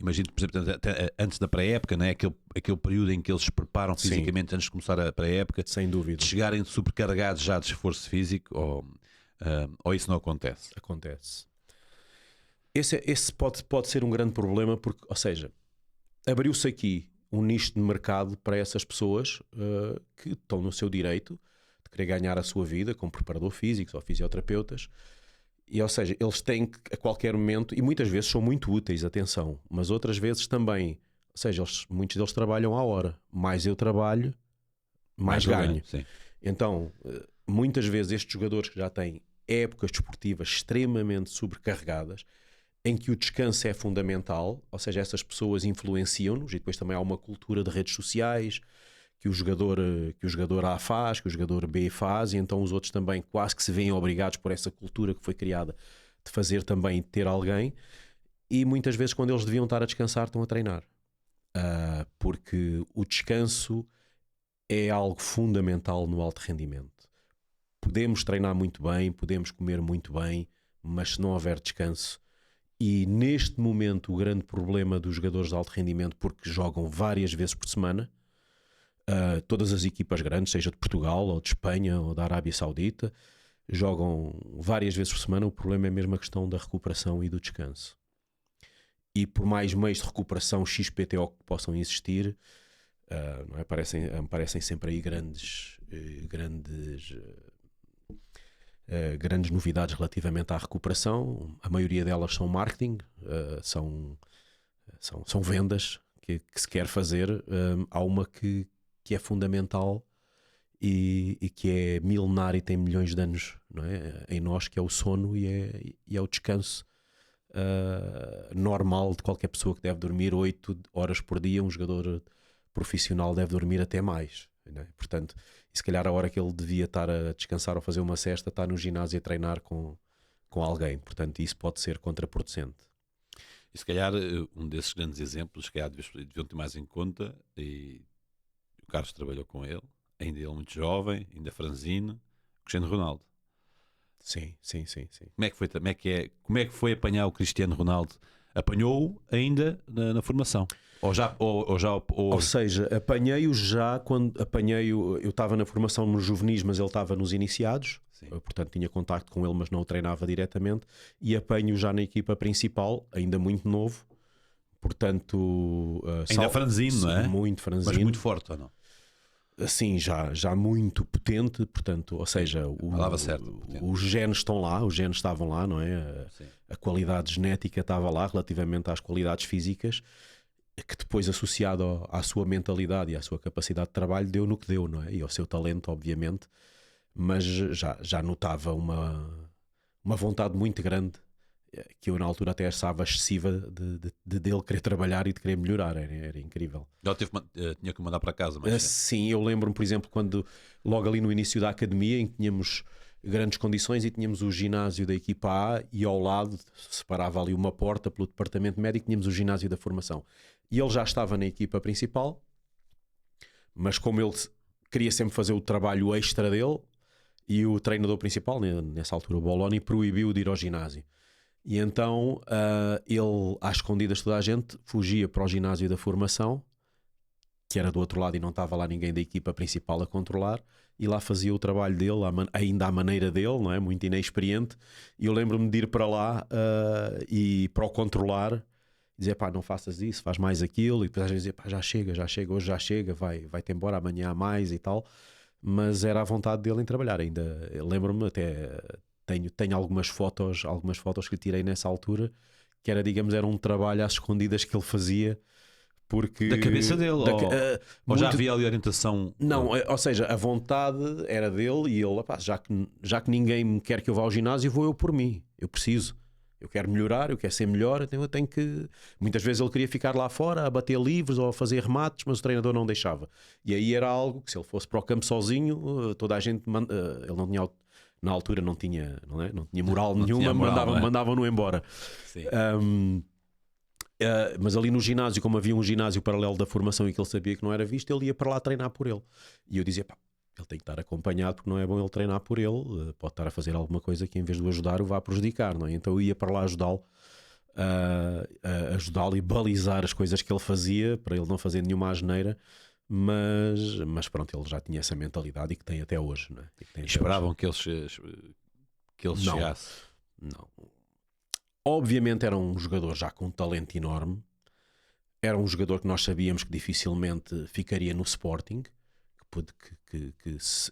Speaker 1: imagino, por exemplo, até antes da pré-época, não é? Aquele período em que eles se preparam fisicamente antes de começar a pré-época,
Speaker 2: sem dúvida,
Speaker 1: de chegarem sobrecarregados já de esforço físico, ou isso não acontece?
Speaker 2: Acontece. Esse pode ser um grande problema, porque, ou seja, abriu-se aqui um nicho de mercado para essas pessoas que estão no seu direito de querer ganhar a sua vida como preparador físico ou fisioterapeutas. E, ou seja, eles têm que a qualquer momento, e muitas vezes são muito úteis, atenção, mas outras vezes também, ou seja, muitos deles trabalham à hora. Mais eu trabalho, mais ganho.
Speaker 1: Sim.
Speaker 2: Então, muitas vezes estes jogadores que já têm épocas desportivas extremamente sobrecarregadas, em que o descanso é fundamental, ou seja, essas pessoas influenciam-nos, e depois também há uma cultura de redes sociais que o jogador A faz, que o jogador B faz, e então os outros também quase que se veem obrigados por essa cultura que foi criada de fazer também ter alguém, e muitas vezes quando eles deviam estar a descansar estão a treinar, porque o descanso é algo fundamental no alto rendimento. Podemos treinar muito bem, podemos comer muito bem, mas se não houver descanso, e neste momento o grande problema dos jogadores de alto rendimento, porque jogam várias vezes por semana, todas as equipas grandes, seja de Portugal ou de Espanha ou da Arábia Saudita, jogam várias vezes por semana. O problema é mesmo a questão da recuperação e do descanso. E por mais meios de recuperação XPTO que possam existir, não é? Aparecem sempre aí grandes novidades relativamente à recuperação. A maioria delas são marketing, são vendas que se quer fazer. Há uma que é fundamental e que é milenária e tem milhões de anos, não é? Em nós, que é o sono e é o descanso normal de qualquer pessoa, que deve dormir 8 horas por dia. Um jogador profissional deve dormir até mais, não é? Portanto, e se calhar a hora que ele devia estar a descansar ou fazer uma sesta, está no ginásio a treinar com alguém. Portanto, isso pode ser contraproducente.
Speaker 1: E se calhar um desses grandes exemplos, se calhar deviam ter mais em conta, e o Carlos trabalhou com ele, ainda ele muito jovem, ainda franzino, Cristiano Ronaldo.
Speaker 2: Sim.
Speaker 1: Como é que foi apanhar o Cristiano Ronaldo? Apanhou-o ainda na formação? Ou
Speaker 2: seja, apanhei-o já quando eu estava na formação nos juvenis, mas ele estava nos iniciados. Eu, portanto, tinha contacto com ele, mas não o treinava diretamente, e apanho-o já na equipa principal, ainda muito novo. Portanto,
Speaker 1: ainda franzino, não é?
Speaker 2: Muito franzino.
Speaker 1: Mas muito forte, ou não?
Speaker 2: Sim, já muito potente, portanto, ou seja, os genes estão lá, os genes estavam lá, não é? A qualidade genética estava lá relativamente às qualidades físicas, que depois, associado à sua mentalidade e à sua capacidade de trabalho, deu no que deu, não é? E ao seu talento, obviamente, mas já notava uma vontade muito grande, que eu na altura até achava excessiva, dele querer trabalhar e de querer melhorar. Era incrível.
Speaker 1: Já tinha que mandar para casa, mas...
Speaker 2: Sim, eu lembro-me, por exemplo, quando logo ali no início da academia, em que tínhamos grandes condições e tínhamos o ginásio da equipa A, e ao lado, separava ali uma porta pelo departamento médico, tínhamos o ginásio da formação. E ele já estava na equipa principal, mas como ele queria sempre fazer o trabalho extra dele, e o treinador principal, nessa altura o Boloni, proibiu de ir ao ginásio. E então ele, às escondidas de toda a gente, fugia para o ginásio da formação, que era do outro lado e não estava lá ninguém da equipa principal a controlar, e lá fazia o trabalho dele, ainda à maneira dele, não é? Muito inexperiente. E eu lembro-me de ir para lá e para o controlar, dizer, pá, não faças isso, faz mais aquilo, e depois às vezes dizer, pá, já chega, hoje já chega, vai-te embora, amanhã há mais e tal. Mas era a vontade dele em trabalhar. Ainda lembro-me, até tenho algumas fotos que lhe tirei nessa altura, que era, digamos, era um trabalho às escondidas que ele fazia Porque,
Speaker 1: Da cabeça dele, ou já
Speaker 2: muito-
Speaker 1: havia ali orientação?
Speaker 2: Não, ou seja, a vontade era dele e ele, "Epá, já que ninguém me quer que eu vá ao ginásio, vou eu por mim. Eu preciso. Eu quero melhorar, eu quero ser melhor, então eu tenho que. Muitas vezes ele queria ficar lá fora a bater livros ou a fazer remates, mas o treinador não deixava. E aí era algo que, se ele fosse para o campo sozinho, toda a gente. Ele não tinha. Na altura não tinha, não tinha moral
Speaker 1: Não
Speaker 2: nenhuma,
Speaker 1: tinha moral, não é?
Speaker 2: mandavam-no embora.
Speaker 1: Sim.
Speaker 2: Mas ali no ginásio, como havia um ginásio paralelo da formação e que ele sabia que não era visto, ele ia para lá treinar por ele. E eu dizia, pá, ele tem que estar acompanhado porque não é bom ele treinar por ele, pode estar a fazer alguma coisa que em vez de o ajudar o vá prejudicar, não é? Então eu ia para lá ajudá-lo, ajudá-lo e balizar as coisas que ele fazia para ele não fazer nenhuma asneira, mas pronto, ele já tinha essa mentalidade e que tem até hoje, não é? E que tem até
Speaker 1: Esperavam
Speaker 2: hoje.
Speaker 1: que ele
Speaker 2: Não.
Speaker 1: chegasse.
Speaker 2: Não. Obviamente era um jogador já com um talento enorme. Era um jogador que nós sabíamos que dificilmente ficaria no Sporting, que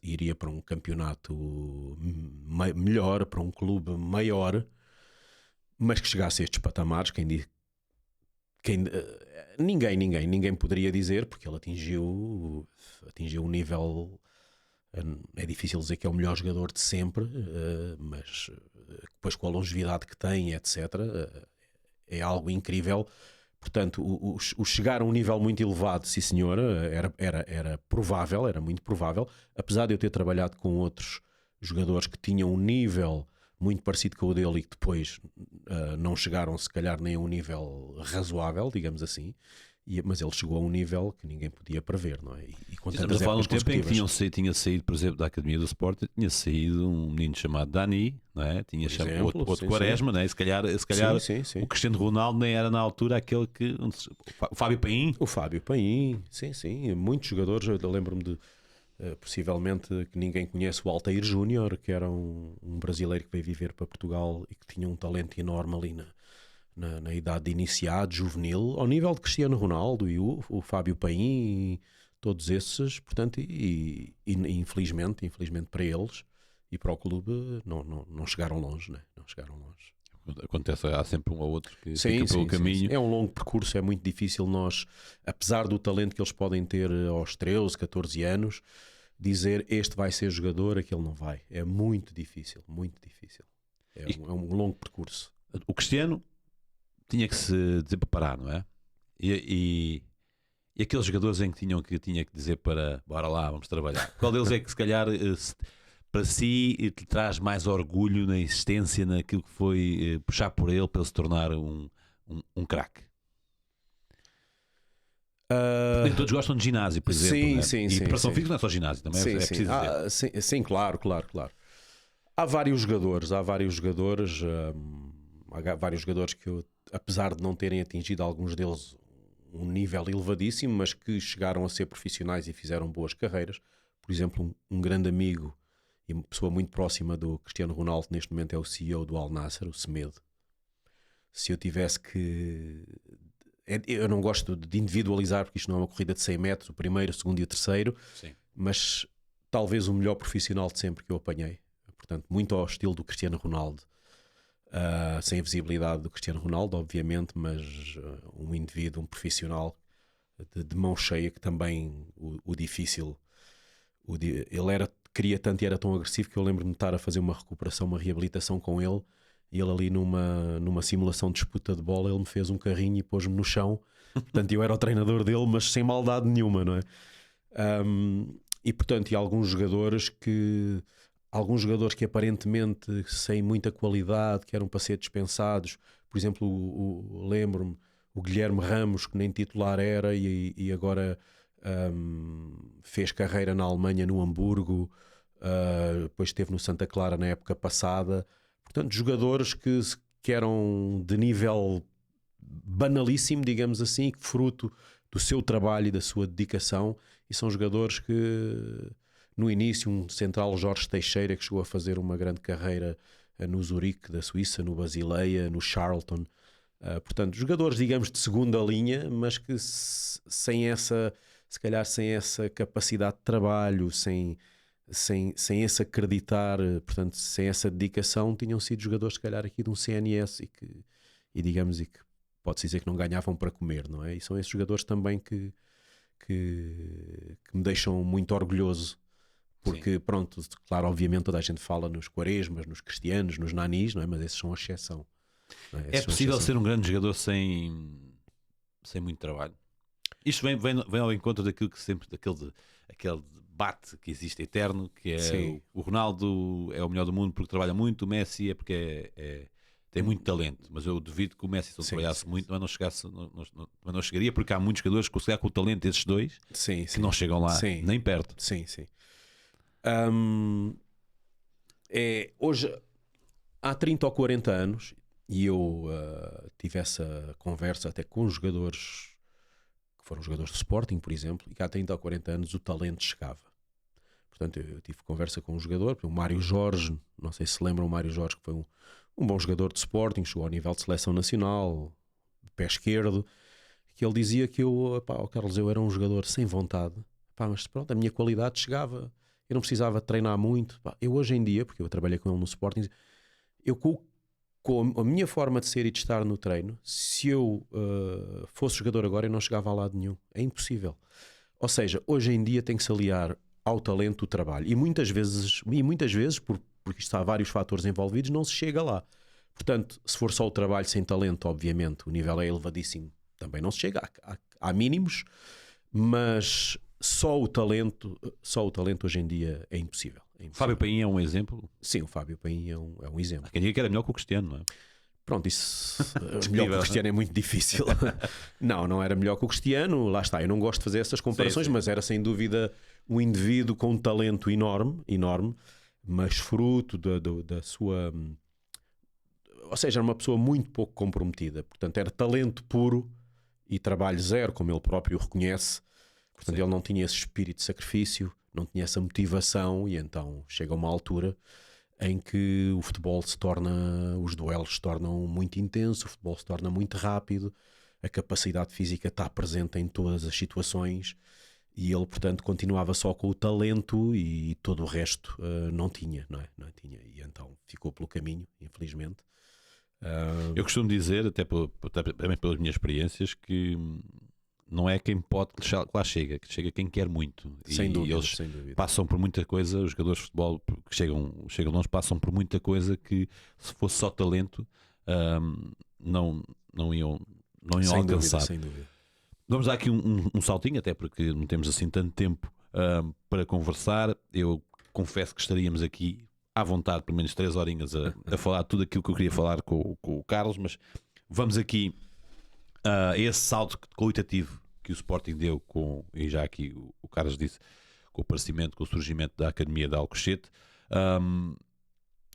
Speaker 2: iria para um campeonato melhor, para um clube maior, mas que chegasse a estes patamares, ninguém poderia dizer, porque ele atingiu um nível. É difícil dizer que é o melhor jogador de sempre, mas depois com a longevidade que tem, etc., é algo incrível. Portanto, o chegar a um nível muito elevado, sim senhor, era provável, era muito provável, apesar de eu ter trabalhado com outros jogadores que tinham um nível muito parecido com o dele e que depois não chegaram se calhar nem a um nível razoável, digamos assim. Mas ele chegou a um nível que ninguém podia prever, não é? E com
Speaker 1: Estamos
Speaker 2: tantas
Speaker 1: a falar de um
Speaker 2: épocas
Speaker 1: tempo em que
Speaker 2: consecutivas.
Speaker 1: tinha saído, por exemplo, da Academia do Sport, tinha saído um menino chamado Dani, não é? Tinha
Speaker 2: Por exemplo,
Speaker 1: outro
Speaker 2: sim,
Speaker 1: Quaresma, não é? Se calhar
Speaker 2: sim.
Speaker 1: o Cristiano Ronaldo nem era na altura aquele que. O Fábio Paim.
Speaker 2: O Fábio Paim, sim. Muitos jogadores, eu lembro-me de, possivelmente, que ninguém conhece o Altair Júnior, que era um brasileiro que veio viver para Portugal e que tinha um talento enorme ali na idade de iniciado, juvenil, ao nível de Cristiano Ronaldo e o Fábio Paim, e todos esses, portanto, infelizmente para eles e para o clube, não chegaram longe, né? Não chegaram longe.
Speaker 1: Acontece, há sempre um ou outro que
Speaker 2: Sim,
Speaker 1: fica pelo caminho.
Speaker 2: É um longo percurso, é muito difícil nós, apesar do talento que eles podem ter aos 13, 14 anos, dizer este vai ser jogador, aquele não vai. É muito difícil, muito difícil. É um longo percurso.
Speaker 1: O Cristiano tinha que se desemparar, não é? E aqueles jogadores em que tinha que dizer para bora lá, vamos trabalhar. Qual deles é que se calhar para si te traz mais orgulho na existência, naquilo que foi puxar por ele para ele se tornar um craque? Nem todos gostam de ginásio, por exemplo.
Speaker 2: Sim,
Speaker 1: né? E preparação física não é só ginásio, também é preciso dizer.
Speaker 2: Sim, claro. Há vários jogadores que eu, apesar de não terem atingido alguns deles um nível elevadíssimo, mas que chegaram a ser profissionais e fizeram boas carreiras. Por exemplo, um grande amigo e uma pessoa muito próxima do Cristiano Ronaldo neste momento é o CEO do Al Nassr, o Semedo. Se eu tivesse que... Eu não gosto de individualizar, porque isto não é uma corrida de 100 metros, o primeiro, o segundo e o terceiro,
Speaker 1: Sim.
Speaker 2: mas talvez o melhor profissional de sempre que eu apanhei. Portanto, muito ao estilo do Cristiano Ronaldo. Sem a visibilidade do Cristiano Ronaldo, obviamente, mas um indivíduo, um profissional de mão cheia, que também o difícil... Ele queria tanto e era tão agressivo que eu lembro-me de estar a fazer uma recuperação, uma reabilitação com ele, e ele ali numa simulação de disputa de bola, ele me fez um carrinho e pôs-me no chão. Portanto, eu era o treinador dele, mas sem maldade nenhuma, não é? E portanto, e alguns jogadores que aparentemente sem muita qualidade, que eram para ser dispensados. Por exemplo, lembro-me o Guilherme Ramos, que nem titular era e agora fez carreira na Alemanha, no Hamburgo, depois esteve no Santa Clara na época passada. Portanto, jogadores que eram de nível banalíssimo, digamos assim, fruto do seu trabalho e da sua dedicação, e são jogadores que no início, um central, Jorge Teixeira, que chegou a fazer uma grande carreira no Zurique da Suíça, no Basileia, no Charlton, portanto, jogadores, digamos, de segunda linha, mas que sem essa capacidade de trabalho, sem esse acreditar, portanto, sem essa dedicação, tinham sido jogadores, se calhar, aqui de um CNS e que pode-se dizer que não ganhavam para comer, não é? E são esses jogadores também que me deixam muito orgulhoso. Porque, pronto, claro, obviamente toda a gente fala nos Quaresmas, nos Cristianos, nos Nanis, não é? Mas esses são a exceção.
Speaker 1: É possível ser um grande jogador sem muito trabalho? Isto vem ao encontro daquilo que sempre, aquele debate que existe eterno, que é o Ronaldo é o melhor do mundo porque trabalha muito, o Messi é porque tem muito talento, mas eu duvido que o Messi, se ele trabalhasse muito, mas não chegaria, porque há muitos jogadores que com o talento desses dois que não chegam lá nem perto.
Speaker 2: Sim. Hoje, há 30 ou 40 anos, e eu tive essa conversa até com jogadores que foram jogadores de Sporting, por exemplo, e que há 30 ou 40 anos o talento chegava. Portanto, eu tive conversa com um jogador, o Mário Jorge, não sei se lembram, o Mário Jorge, que foi um bom jogador de Sporting, chegou ao nível de seleção nacional, de pé esquerdo, que ele dizia que Carlos, eu era um jogador sem vontade, mas pronto, a minha qualidade chegava, eu não precisava treinar muito. Eu hoje em dia, porque eu trabalhei com ele no Sporting, eu com a minha forma de ser e de estar no treino, se eu fosse jogador agora, eu não chegava a lado nenhum. É impossível. Ou seja, hoje em dia tem que se aliar ao talento o trabalho. E muitas vezes porque está há vários fatores envolvidos, não se chega lá. Portanto, se for só o trabalho sem talento, obviamente, o nível é elevadíssimo, também não se chega. Há mínimos, mas só o talento hoje em dia é impossível.
Speaker 1: Fábio Paim é um exemplo?
Speaker 2: Sim, o Fábio Paim é um exemplo.
Speaker 1: Quem diga que era melhor que o Cristiano, não é?
Speaker 2: Pronto, isso melhor que o Cristiano é muito difícil. Não era melhor que o Cristiano, lá está, eu não gosto de fazer essas comparações, sim. Mas era sem dúvida um indivíduo com um talento enorme, mas fruto da sua... Ou seja, era uma pessoa muito pouco comprometida, portanto era talento puro e trabalho zero, como ele próprio reconhece. Portanto, sim. Ele não tinha esse espírito de sacrifício, não tinha essa motivação, e então chega a uma altura em que o futebol os duelos se tornam muito intensos, o futebol se torna muito rápido, a capacidade física está presente em todas as situações, e ele, portanto, continuava só com o talento e todo o resto não tinha, não é? Não tinha, e então ficou pelo caminho, infelizmente.
Speaker 1: Eu costumo dizer, até também pelas minhas experiências, que não é quem pode que lá chega, que chega quem quer muito.
Speaker 2: Sem dúvida,
Speaker 1: eles
Speaker 2: sem dúvida.
Speaker 1: Passam por muita coisa, os jogadores de futebol que chegam longe passam por muita coisa que, se fosse só talento, não iam
Speaker 2: sem
Speaker 1: alcançar.
Speaker 2: Dúvida, sem dúvida.
Speaker 1: Vamos dar aqui um saltinho, até porque não temos assim tanto tempo para conversar. Eu confesso que estaríamos aqui à vontade, pelo menos 3 horinhas a falar tudo aquilo que eu queria falar com o Carlos, mas vamos aqui a esse salto qualitativo que o Sporting deu e já aqui o Carlos disse, com o aparecimento, com o surgimento da Academia de Alcochete.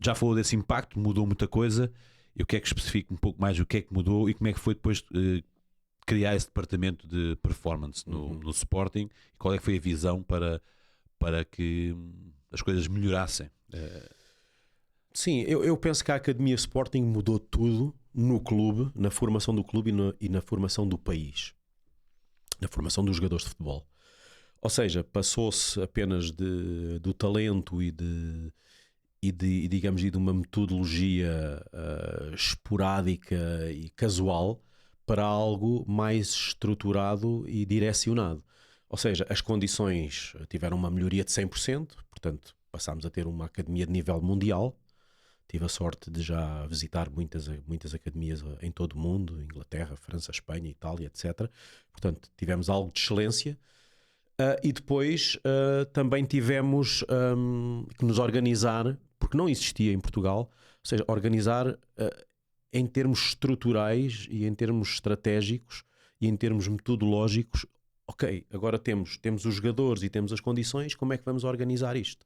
Speaker 1: Já falou desse impacto, mudou muita coisa. Eu quero que especifique um pouco mais o que é que mudou e como é que foi depois criar esse departamento de performance no Sporting, e qual é que foi a visão para que as coisas melhorassem.
Speaker 2: Sim, eu penso que a Academia Sporting mudou tudo no clube, na formação do clube e na formação do país, na formação dos jogadores de futebol. Ou seja, passou-se apenas do talento e de uma metodologia esporádica e casual para algo mais estruturado e direcionado. Ou seja, as condições tiveram uma melhoria de 100%, portanto passámos a ter uma academia de nível mundial. Tive a sorte de já visitar muitas academias em todo o mundo, Inglaterra, França, Espanha, Itália, etc. Portanto, tivemos algo de excelência. E depois também tivemos que nos organizar, porque não existia em Portugal, ou seja, organizar em termos estruturais e em termos estratégicos e em termos metodológicos. Ok, agora temos os jogadores e temos as condições, como é que vamos organizar isto?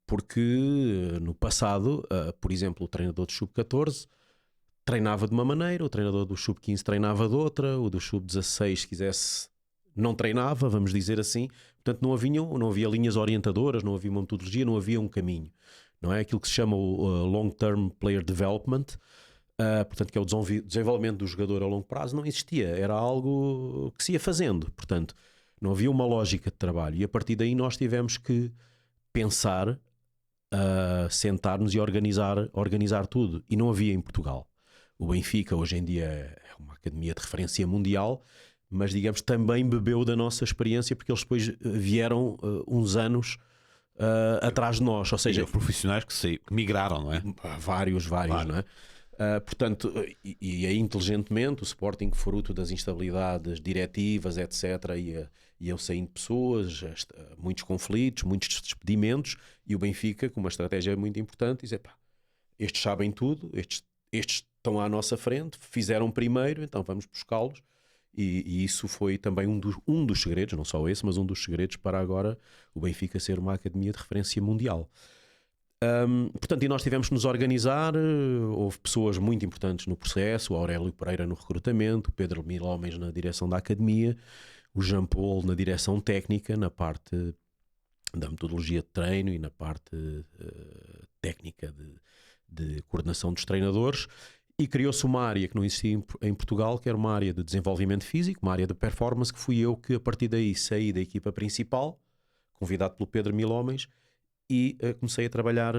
Speaker 2: Porque no passado, por exemplo, o treinador do Sub-14 treinava de uma maneira, o treinador do Sub-15 treinava de outra, o do Sub-16, se quisesse, não treinava, vamos dizer assim. Portanto, não havia linhas orientadoras, não havia uma metodologia, não havia um caminho. Não é aquilo que se chama o Long-Term Player Development, portanto, que é o desenvolvimento do jogador a longo prazo, não existia. Era algo que se ia fazendo. Portanto, não havia uma lógica de trabalho. E a partir daí nós tivemos que pensar, sentar-nos e organizar tudo. E não havia em Portugal. O Benfica hoje em dia é uma academia de referência mundial, mas digamos também bebeu da nossa experiência, porque eles depois vieram uns anos atrás de nós, ou seja,
Speaker 1: profissionais que migraram, não é?
Speaker 2: Vários, não é? Portanto, e aí inteligentemente o Sporting, fruto das instabilidades diretivas, etc., iam saindo pessoas, muitos conflitos, muitos despedimentos, e o Benfica, com uma estratégia muito importante, diz: pá, estes sabem tudo, estes estão à nossa frente, fizeram primeiro, então vamos buscá-los. E isso foi também um dos segredos, não só esse, mas um dos segredos para agora o Benfica ser uma academia de referência mundial. Portanto, e nós tivemos que nos organizar. Houve pessoas muito importantes no processo: o Aurélio Pereira no recrutamento, o Pedro Milhomens na direção da academia, o Jean Paul na direção técnica, na parte da metodologia de treino e na parte técnica de coordenação dos treinadores. E criou-se uma área que não existia em Portugal, que era uma área de desenvolvimento físico, uma área de performance, que fui eu que a partir daí saí da equipa principal, convidado pelo Pedro Milhomens, e comecei a trabalhar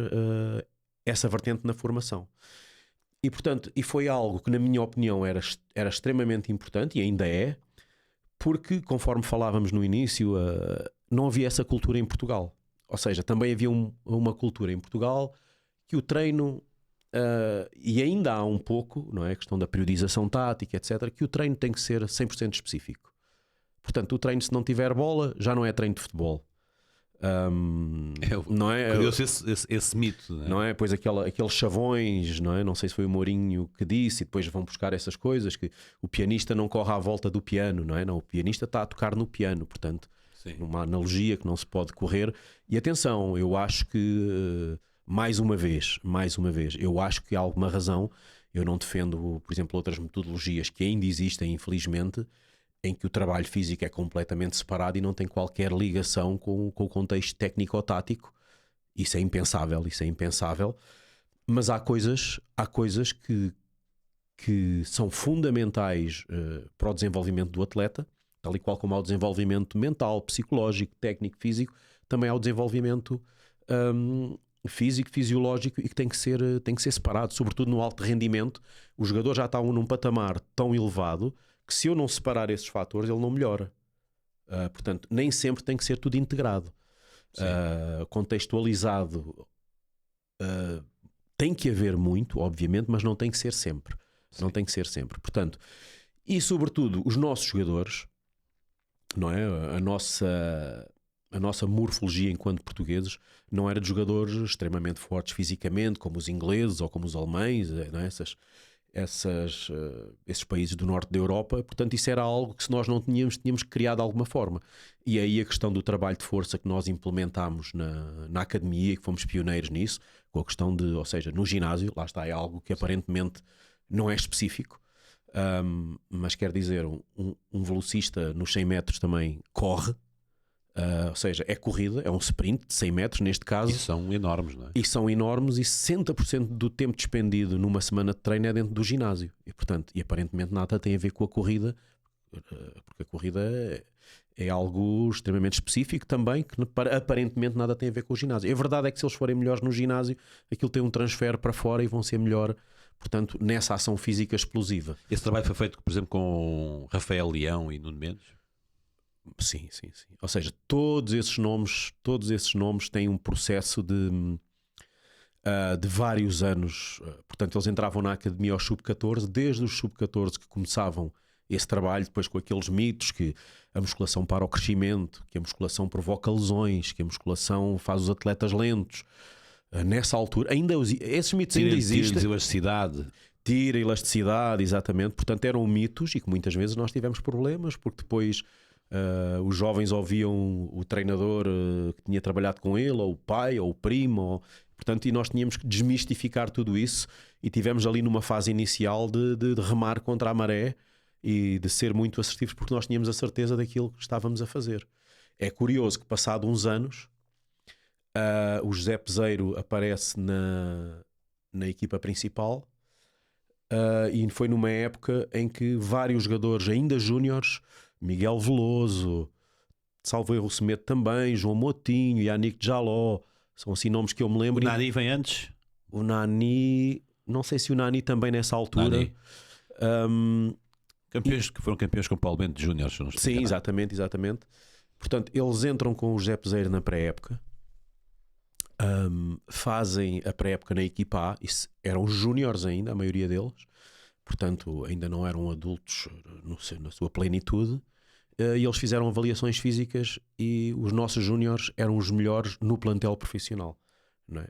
Speaker 2: essa vertente na formação. E portanto, foi algo que na minha opinião era extremamente importante, e ainda é, porque conforme falávamos no início, não havia essa cultura em Portugal. Ou seja, também havia uma cultura em Portugal que o treino... e ainda há um pouco, não é? A questão da periodização tática, etc., que o treino tem que ser 100% específico. Portanto, o treino, se não tiver bola, já não é treino de futebol. Não é?
Speaker 1: Criou-se esse mito, não é?
Speaker 2: Não é? Pois aqueles chavões, não é? Não sei se foi o Mourinho que disse, e depois vão buscar essas coisas, que o pianista não corre à volta do piano, não é? Não, o pianista está a tocar no piano, portanto,
Speaker 1: Sim.
Speaker 2: Uma analogia que não se pode correr. E atenção, eu acho que... Mais uma vez, eu acho que há alguma razão. Eu não defendo, por exemplo, outras metodologias que ainda existem, infelizmente, em que o trabalho físico é completamente separado e não tem qualquer ligação com o contexto técnico-tático. Isso é impensável. Mas há coisas que são fundamentais para o desenvolvimento do atleta, tal e qual como há o desenvolvimento mental, psicológico, técnico, físico, também há o desenvolvimento... físico, fisiológico, e que tem que ser separado, sobretudo no alto rendimento. O jogador já está num patamar tão elevado que, se eu não separar esses fatores, ele não melhora. Portanto, nem sempre tem que ser tudo integrado. Contextualizado tem que haver muito, obviamente, mas não tem que ser sempre. Não tem que ser sempre. Portanto, e sobretudo os nossos jogadores, não é? A nossa morfologia enquanto portugueses não era de jogadores extremamente fortes fisicamente, como os ingleses ou como os alemães, não é? Esses países do norte da Europa. Portanto, isso era algo que, se nós não tínhamos que criar de alguma forma. E aí a questão do trabalho de força que nós implementámos na academia, que fomos pioneiros nisso, com a questão de, ou seja, no ginásio, lá está, é algo que aparentemente não é específico, mas quer dizer, um velocista nos 100 metros também corre. Ou seja, é corrida, é um sprint de 100 metros neste caso.
Speaker 1: E são enormes, não é?
Speaker 2: E são enormes, e 60% do tempo despendido numa semana de treino é dentro do ginásio. E, portanto, aparentemente nada tem a ver com a corrida, porque a corrida é algo extremamente específico também, que aparentemente nada tem a ver com o ginásio. A verdade é que, se eles forem melhores no ginásio, aquilo tem um transfer para fora e vão ser melhor, portanto, nessa ação física explosiva.
Speaker 1: Esse trabalho foi feito, por exemplo, com Rafael Leão e Nuno Mendes?
Speaker 2: Sim. Ou seja, todos esses nomes têm um processo de vários anos. Portanto, eles entravam na academia aos sub-14, desde os sub-14 que começavam esse trabalho, depois com aqueles mitos que a musculação para o crescimento, que a musculação provoca lesões, que a musculação faz os atletas lentos. Nessa altura, esses mitos ainda existem. Tira elasticidade, exatamente. Portanto, eram mitos, e que muitas vezes nós tivemos problemas, porque depois... os jovens ouviam o treinador que tinha trabalhado com ele, ou o pai, ou o primo, portanto, e nós tínhamos que desmistificar tudo isso, e tivemos ali numa fase inicial de remar contra a maré e de ser muito assertivos, porque nós tínhamos a certeza daquilo que estávamos a fazer. É curioso que, passado uns anos, o José Peseiro aparece na equipa principal, e foi numa época em que vários jogadores ainda júniores, Miguel Veloso, salvo erro, o Semedo também, João Moutinho, Yannick Jaló, são assim nomes que eu me lembro.
Speaker 1: O Nani vem antes?
Speaker 2: O Nani, não sei se o Nani também nessa altura.
Speaker 1: Nani. Campeões que foram campeões com o Paulo Bento Júnior.
Speaker 2: Sim, exatamente. Portanto, eles entram com o José Peseiro na pré-época, fazem a pré-época na equipa A, eram júniores ainda, a maioria deles, portanto ainda não eram adultos na sua plenitude, e eles fizeram avaliações físicas e os nossos júniores eram os melhores no plantel profissional, não é?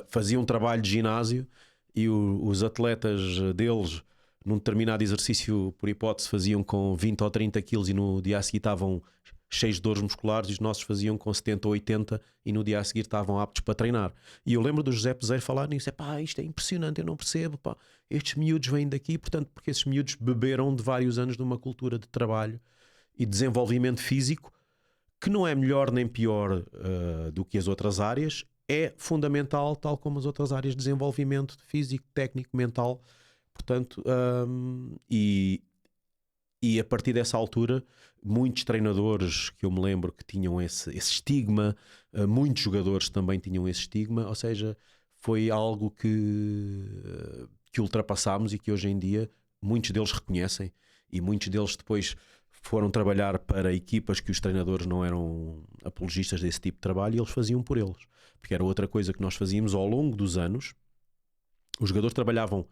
Speaker 2: Faziam um trabalho de ginásio e os atletas deles num determinado exercício, por hipótese, faziam com 20 ou 30 quilos e no dia a seguir estavam cheios de dores musculares, e os nossos faziam com 70 ou 80 e no dia a seguir estavam aptos para treinar. E eu lembro do José Peseiro falar nisso: isto é impressionante, eu não percebo, estes miúdos vêm daqui, portanto, porque esses miúdos beberam de vários anos de uma cultura de trabalho e desenvolvimento físico que não é melhor nem pior do que as outras áreas, é fundamental, tal como as outras áreas de desenvolvimento físico, técnico, mental. Portanto, e a partir dessa altura, muitos treinadores que eu me lembro que tinham esse estigma, muitos jogadores também tinham esse estigma, ou seja, foi algo que ultrapassámos e que hoje em dia muitos deles reconhecem, e muitos deles depois foram trabalhar para equipas que os treinadores não eram apologistas desse tipo de trabalho, e eles faziam por eles, porque era outra coisa que nós fazíamos ao longo dos anos. Os jogadores trabalhavam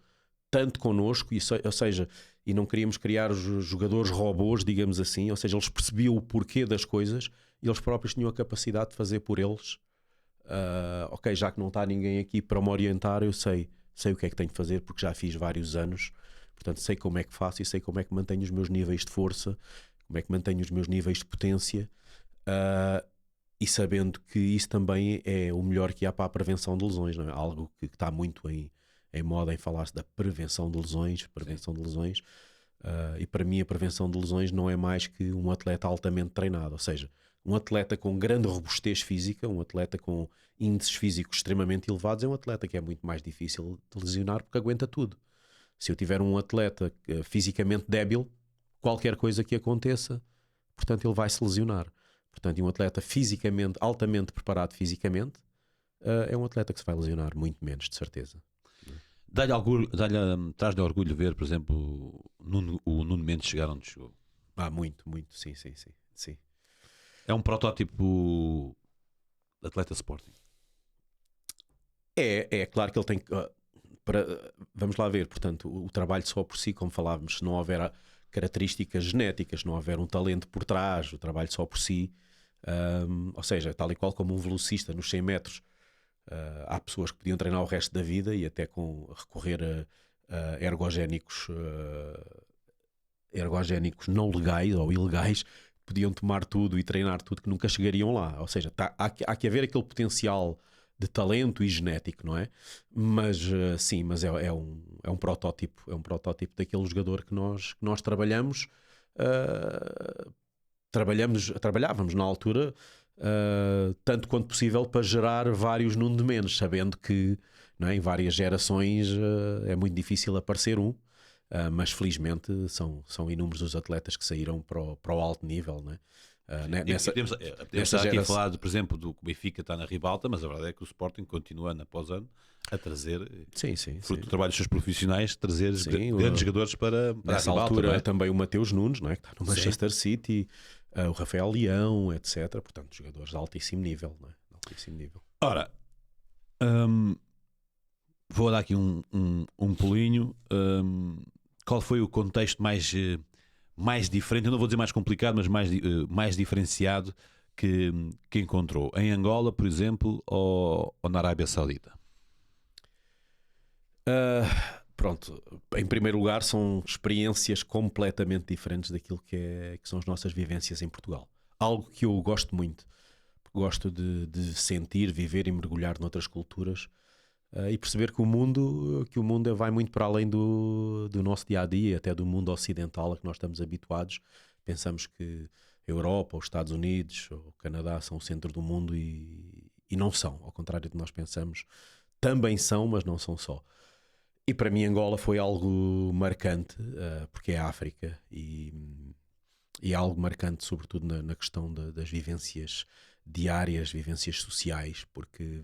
Speaker 2: tanto connosco, ou seja, e não queríamos criar os jogadores robôs, digamos assim, ou seja, eles percebiam o porquê das coisas e eles próprios tinham a capacidade de fazer por eles. Ok, já que não está ninguém aqui para me orientar, eu sei o que é que tenho de fazer, porque já fiz vários anos, portanto sei como é que faço e sei como é que mantenho os meus níveis de força, como é que mantenho os meus níveis de potência, e sabendo que isso também é o melhor que há para a prevenção de lesões, não é? Algo que está muito em moda em falar-se da prevenção de lesões, e para mim a prevenção de lesões não é mais que um atleta altamente treinado, ou seja, um atleta com grande robustez física, um atleta com índices físicos extremamente elevados, é um atleta que é muito mais difícil de lesionar porque aguenta tudo. Se eu tiver um atleta fisicamente débil, qualquer coisa que aconteça, portanto ele vai se lesionar. Portanto, um atleta fisicamente, altamente preparado fisicamente, é um atleta que se vai lesionar muito menos, de certeza.
Speaker 1: Traz-lhe orgulho ver, por exemplo, o Nuno Mendes chegar onde chegou.
Speaker 2: Muito, sim.
Speaker 1: É um protótipo de atleta Sporting.
Speaker 2: É claro que ele tem que... vamos lá ver, portanto, o trabalho só por si, como falávamos, se não houver características genéticas, se não houver um talento por trás, o trabalho só por si, ou seja, tal e qual como um velocista nos 100 metros, há pessoas que podiam treinar o resto da vida e até recorrer a ergogénicos não legais ou ilegais, podiam tomar tudo e treinar tudo que nunca chegariam lá. Ou seja, há que haver aquele potencial de talento e genético, não é? Mas sim, mas é um protótipo, daquele jogador que nós trabalhamos. Trabalhávamos na altura tanto quanto possível para gerar vários Nuno de Mendes, sabendo que, não é, em várias gerações é muito difícil aparecer mas felizmente são inúmeros os atletas que saíram para o alto nível, não é?
Speaker 1: Podemos estar aqui a falar, por exemplo, do que o Benfica está na ribalta, mas a verdade é que o Sporting continua ano após ano a trazer, fruto do trabalho dos seus profissionais, trazer grandes jogadores para
Speaker 2: nessa
Speaker 1: a ribalta,
Speaker 2: altura,
Speaker 1: não é?
Speaker 2: também o Mateus Nunes, não é? Que está no Manchester City, o Rafael Leão, etc. Portanto, jogadores de altíssimo nível, não é? De altíssimo nível.
Speaker 1: Ora, vou dar aqui um pulinho. Qual foi o contexto mais diferente, eu não vou dizer mais complicado, mas mais diferenciado que encontrou? Em Angola, por exemplo, ou na Arábia Saudita?
Speaker 2: Pronto, em primeiro lugar, são experiências completamente diferentes daquilo que são as nossas vivências em Portugal. Algo que eu gosto muito, gosto de sentir, viver e mergulhar noutras culturas, e perceber que o mundo vai muito para além do nosso dia-a-dia, até do mundo ocidental a que nós estamos habituados. Pensamos que a Europa, os Estados Unidos ou o Canadá são o centro do mundo e não são, ao contrário do que nós pensamos. Também são, mas não são só. E para mim Angola foi algo marcante, porque é a África e é algo marcante sobretudo na questão das vivências diárias, vivências sociais, porque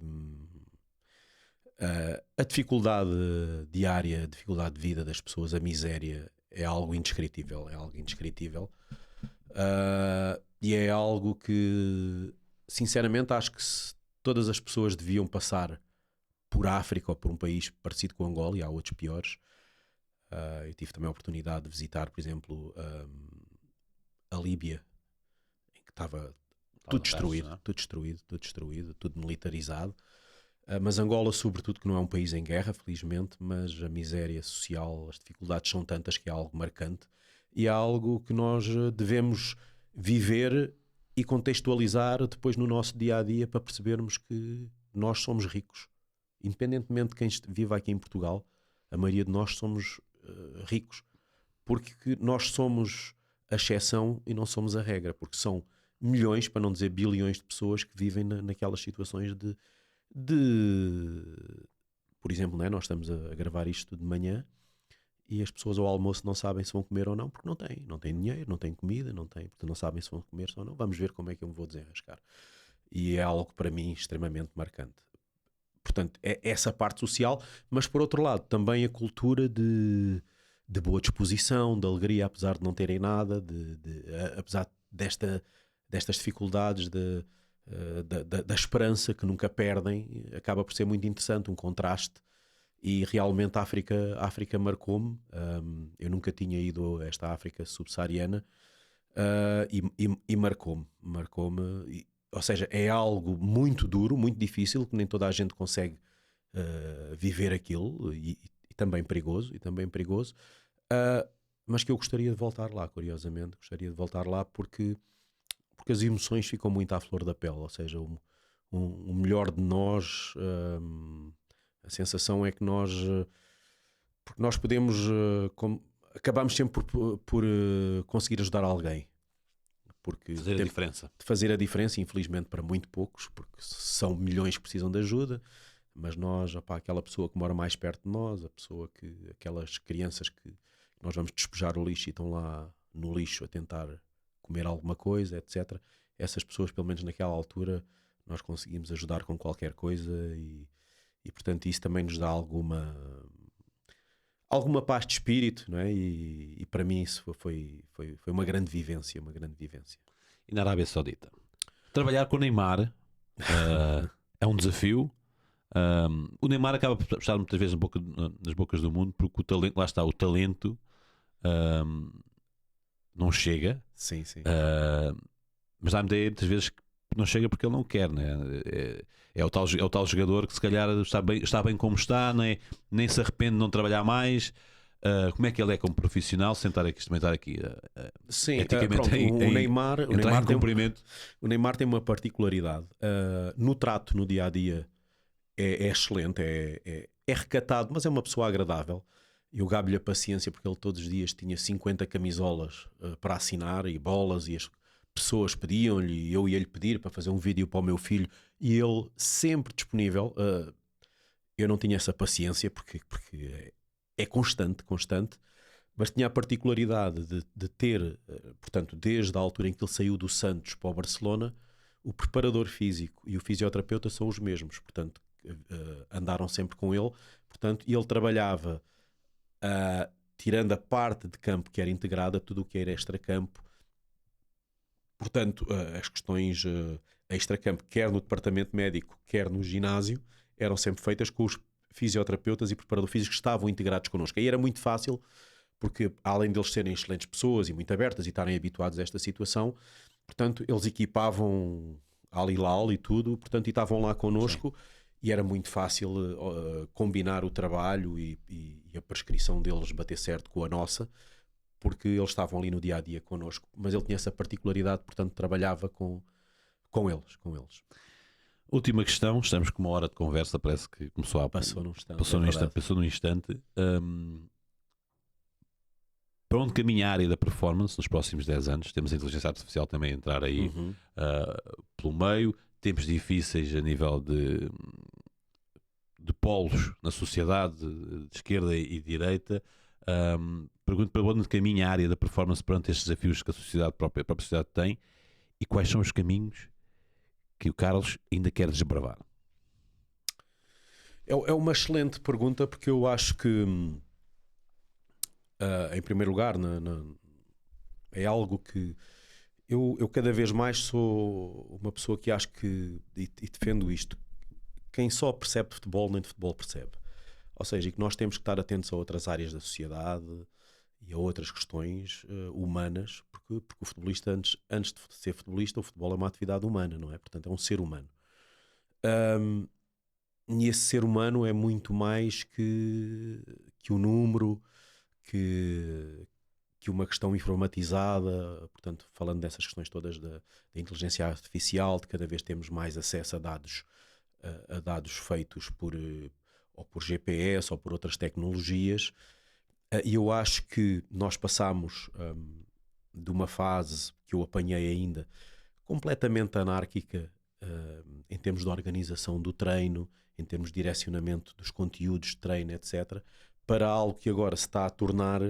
Speaker 2: A dificuldade diária, a dificuldade de vida das pessoas, a miséria é algo indescritível, e é algo que, sinceramente, acho que todas as pessoas deviam passar por África ou por um país parecido com Angola, e há outros piores. Eu tive também a oportunidade de visitar, por exemplo, a Líbia, em que estava tudo destruído, tudo militarizado. Mas Angola, sobretudo, que não é um país em guerra, felizmente, mas a miséria social, as dificuldades são tantas que é algo marcante e é algo que nós devemos viver e contextualizar depois no nosso dia-a-dia para percebermos que nós somos ricos. Independentemente de quem vive aqui em Portugal, a maioria de nós somos ricos, porque nós somos a exceção e não somos a regra, porque são milhões, para não dizer bilhões de pessoas que vivem naquelas situações de por exemplo, nós estamos a gravar isto de manhã e as pessoas ao almoço não sabem se vão comer ou não, porque não têm dinheiro, não têm comida, porque não sabem se vão comer ou não. Vamos ver como é que eu me vou desenrascar. E é algo para mim extremamente marcante. Portanto, é essa parte social, mas por outro lado, também a cultura de boa disposição, de alegria, apesar de não terem nada, apesar destas dificuldades, da esperança que nunca perdem, acaba por ser muito interessante, um contraste. E realmente a África marcou-me. Eu nunca tinha ido a esta África subsaariana e marcou-me. Ou seja, é algo muito duro, muito difícil, que nem toda a gente consegue viver aquilo, e também perigoso, mas que eu gostaria de voltar lá, curiosamente. Gostaria de voltar lá porque as emoções ficam muito à flor da pele. Ou seja, o melhor de nós, a sensação é que porque nós podemos, acabamos sempre por conseguir ajudar alguém. Porque fazer a diferença, infelizmente para muito poucos, porque são milhões que precisam de ajuda, mas nós, aquela pessoa que mora mais perto de nós, aquelas crianças que nós vamos despejar o lixo e estão lá no lixo a tentar comer alguma coisa, etc. Essas pessoas, pelo menos naquela altura, nós conseguimos ajudar com qualquer coisa e portanto isso também nos dá alguma paz de espírito, não é? E para mim isso foi uma grande vivência,
Speaker 1: E na Arábia Saudita? Trabalhar com o Neymar é um desafio. O Neymar acaba por estar muitas vezes nas bocas do mundo porque o talento não chega.
Speaker 2: Sim.
Speaker 1: Mas há muitas vezes que não chega porque ele não quer, né? É o tal jogador que se calhar está bem como está, nem se arrepende de não trabalhar mais. Como é que ele é como profissional, sem estar aqui
Speaker 2: sim,
Speaker 1: eticamente
Speaker 2: o Neymar o Neymar tem uma particularidade no trato, no dia-a-dia é excelente, é recatado, mas é uma pessoa agradável. Eu gabo-lhe a paciência porque ele todos os dias tinha 50 camisolas para assinar e bolas, e as pessoas pediam-lhe e eu ia-lhe pedir para fazer um vídeo para o meu filho e ele sempre disponível. Eu não tinha essa paciência porque é constante, mas tinha a particularidade de ter, portanto, desde a altura em que ele saiu do Santos para o Barcelona, o preparador físico e o fisioterapeuta são os mesmos, portanto, andaram sempre com ele, portanto, e ele trabalhava tirando a parte de campo que era integrada, tudo o que era extracampo. Portanto, as questões extracampo, quer no departamento médico, quer no ginásio, eram sempre feitas com os fisioterapeutas e preparadores físicos que estavam integrados connosco. Aí era muito fácil, porque além deles serem excelentes pessoas e muito abertas e estarem habituados a esta situação, portanto, eles equipavam Al Hilal e tudo, portanto, e estavam lá connosco. Sim. E era muito fácil combinar o trabalho e a prescrição deles bater certo com a nossa, porque eles estavam ali no dia-a-dia connosco, mas ele tinha essa particularidade, portanto trabalhava com eles.
Speaker 1: Última questão, estamos com uma hora de conversa, parece que começou
Speaker 2: Passou num instante.
Speaker 1: Passou num instante. Para onde caminha a área da performance nos próximos 10 anos? Temos a inteligência artificial também a entrar aí pelo meio, tempos difíceis a nível de polos na sociedade, de esquerda e direita. Pergunto para onde caminha a área da performance perante estes desafios que a própria sociedade tem, e quais são os caminhos que o Carlos ainda quer desbravar?
Speaker 2: É uma excelente pergunta, porque eu acho que, em primeiro lugar, é algo que eu cada vez mais sou uma pessoa que acho que, e defendo isto, quem só percebe de futebol, nem de futebol percebe. Ou seja, e que nós temos que estar atentos a outras áreas da sociedade e a outras questões humanas, porque o futebolista, antes de ser futebolista, o futebol é uma atividade humana, não é? Portanto, é um ser humano. E esse ser humano é muito mais que o número, que uma questão informatizada, portanto, falando dessas questões todas da inteligência artificial, de cada vez temos mais acesso a dados feitos ou por GPS ou por outras tecnologias, e eu acho que nós passamos de uma fase que eu apanhei ainda completamente anárquica em termos de organização do treino, em termos de direcionamento dos conteúdos de treino, etc., para algo que agora se está a tornar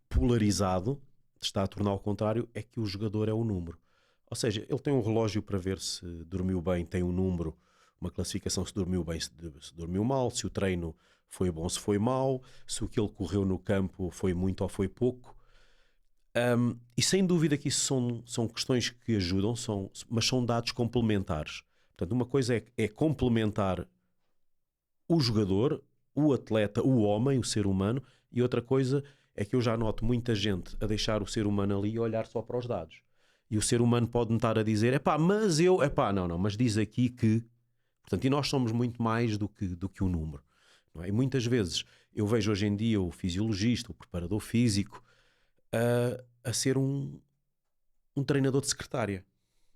Speaker 2: polarizado, está a tornar ao contrário, é que o jogador é o número. Ou seja, ele tem um relógio para ver se dormiu bem, tem um número, uma classificação se dormiu bem, se dormiu mal, se o treino foi bom, se foi mau, se o que ele correu no campo foi muito ou foi pouco. E sem dúvida que isso são questões que ajudam, mas são dados complementares. Portanto, uma coisa é complementar o jogador, o atleta, o homem, o ser humano, e outra coisa é que eu já noto muita gente a deixar o ser humano ali e olhar só para os dados. E o ser humano pode-me estar a dizer, não, mas diz aqui que... Portanto, e nós somos muito mais do que um número. Não é? E muitas vezes eu vejo hoje em dia o fisiologista, o preparador físico, a ser um treinador de secretária.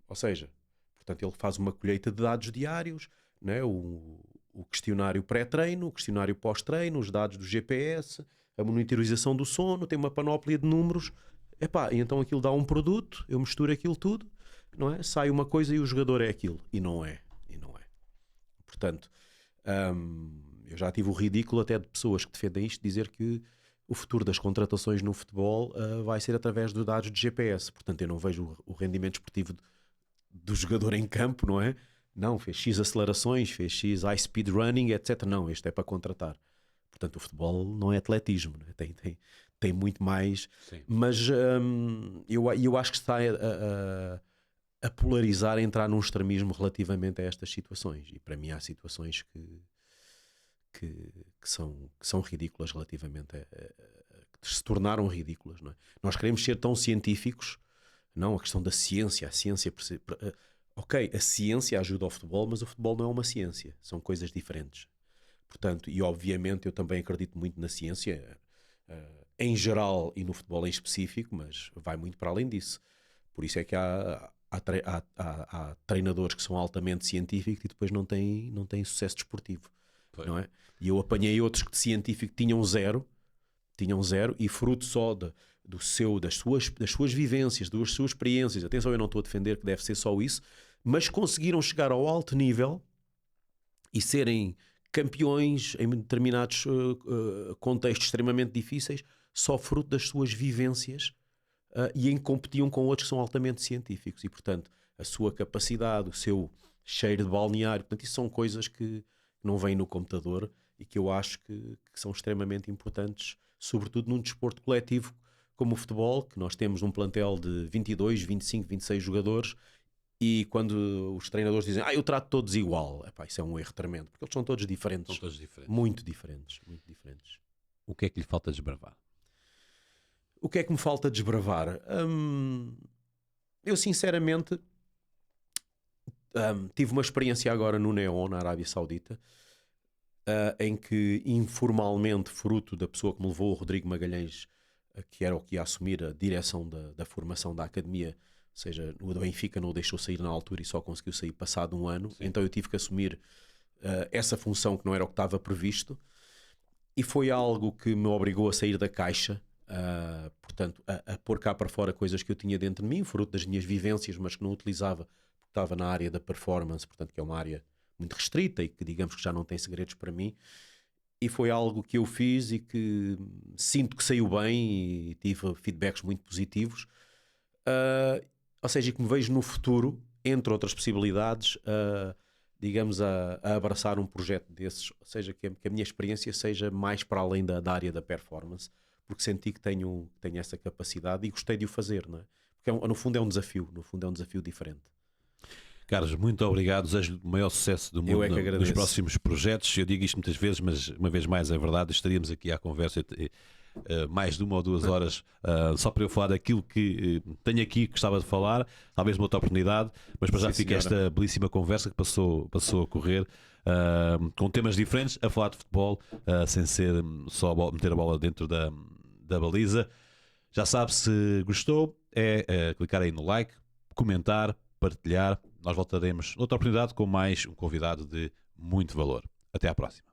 Speaker 2: Ou seja, portanto, ele faz uma colheita de dados diários, né? O questionário pré-treino, o questionário pós-treino, os dados do GPS, a monitorização do sono, tem uma panóplia de números. E então aquilo dá um produto, eu misturo aquilo tudo, não é? Sai uma coisa e o jogador é aquilo. E não é. Portanto, eu já tive o ridículo até de pessoas que defendem isto, dizer que o futuro das contratações no futebol vai ser através dos dados de GPS. Portanto, eu não vejo o rendimento esportivo do jogador em campo, não é? Não, fez X acelerações, fez X high speed running, etc. Não, este é para contratar. Portanto, o futebol não é atletismo, não é? Tem muito mais.
Speaker 1: Sim.
Speaker 2: Mas eu acho que está a polarizar, a entrar num extremismo relativamente a estas situações. E para mim há situações que são ridículas relativamente que se tornaram ridículas, não é? Nós queremos ser tão científicos, não, a questão da ciência, ok, a ciência ajuda ao futebol, mas o futebol não é uma ciência, são coisas diferentes. Portanto, e obviamente eu também acredito muito na ciência em geral e no futebol em específico, mas vai muito para além disso. Por isso é que há treinadores que são altamente científicos e depois não têm sucesso desportivo. Não é? E eu apanhei outros que de científico tinham zero e fruto só das suas vivências, das suas experiências. Atenção, eu não estou a defender que deve ser só isso, mas conseguiram chegar ao alto nível e serem campeões em determinados contextos extremamente difíceis, só fruto das suas vivências e em que competiam com outros que são altamente científicos. E, portanto, a sua capacidade, o seu cheiro de balneário, portanto, isso são coisas que não vêm no computador e que eu acho que são extremamente importantes, sobretudo num desporto coletivo como o futebol, que nós temos um plantel de 22, 25, 26 jogadores e quando os treinadores dizem eu trato todos igual, isso é um erro tremendo, porque eles são todos diferentes.
Speaker 1: São todos diferentes.
Speaker 2: Muito diferentes, muito diferentes.
Speaker 1: O que é que lhe falta desbravar?
Speaker 2: O que é que me falta desbravar? Eu sinceramente tive uma experiência agora no Neon, na Arábia Saudita, em que informalmente, fruto da pessoa que me levou, o Rodrigo Magalhães, que era o que ia assumir a direção da formação da academia, ou seja, o Benfica não o deixou sair na altura e só conseguiu sair passado um ano. Sim. Então eu tive que assumir essa função que não era o que estava previsto e foi algo que me obrigou a sair da caixa, portanto a pôr cá para fora coisas que eu tinha dentro de mim, fruto das minhas vivências, mas que não utilizava porque estava na área da performance, portanto que é uma área muito restrita e que digamos que já não tem segredos para mim. E foi algo que eu fiz e que sinto que saiu bem e tive feedbacks muito positivos. Ou seja, que me vejo no futuro, entre outras possibilidades, digamos, a abraçar um projeto desses, ou seja, que a minha experiência seja mais para além da área da performance, porque senti que tenho essa capacidade e gostei de o fazer, não é? Porque no fundo é um desafio, diferente.
Speaker 1: Carlos, muito obrigado. Desejo o maior sucesso do mundo
Speaker 2: Eu é que
Speaker 1: nos
Speaker 2: agradeço.
Speaker 1: próximos projetos. Eu digo isto muitas vezes, mas uma vez mais é verdade. Estaríamos aqui à conversa mais de 1 ou 2 horas só para eu falar daquilo que tenho aqui que gostava de falar, talvez numa outra oportunidade, mas para já
Speaker 2: Sim,
Speaker 1: fica
Speaker 2: senhora.
Speaker 1: esta belíssima conversa que passou a correr com temas diferentes, a falar de futebol, sem ser só meter a bola dentro da baliza. Já sabe, se gostou, clicar aí no like, comentar, partilhar. Nós voltaremos noutra oportunidade com mais um convidado de muito valor. Até à próxima.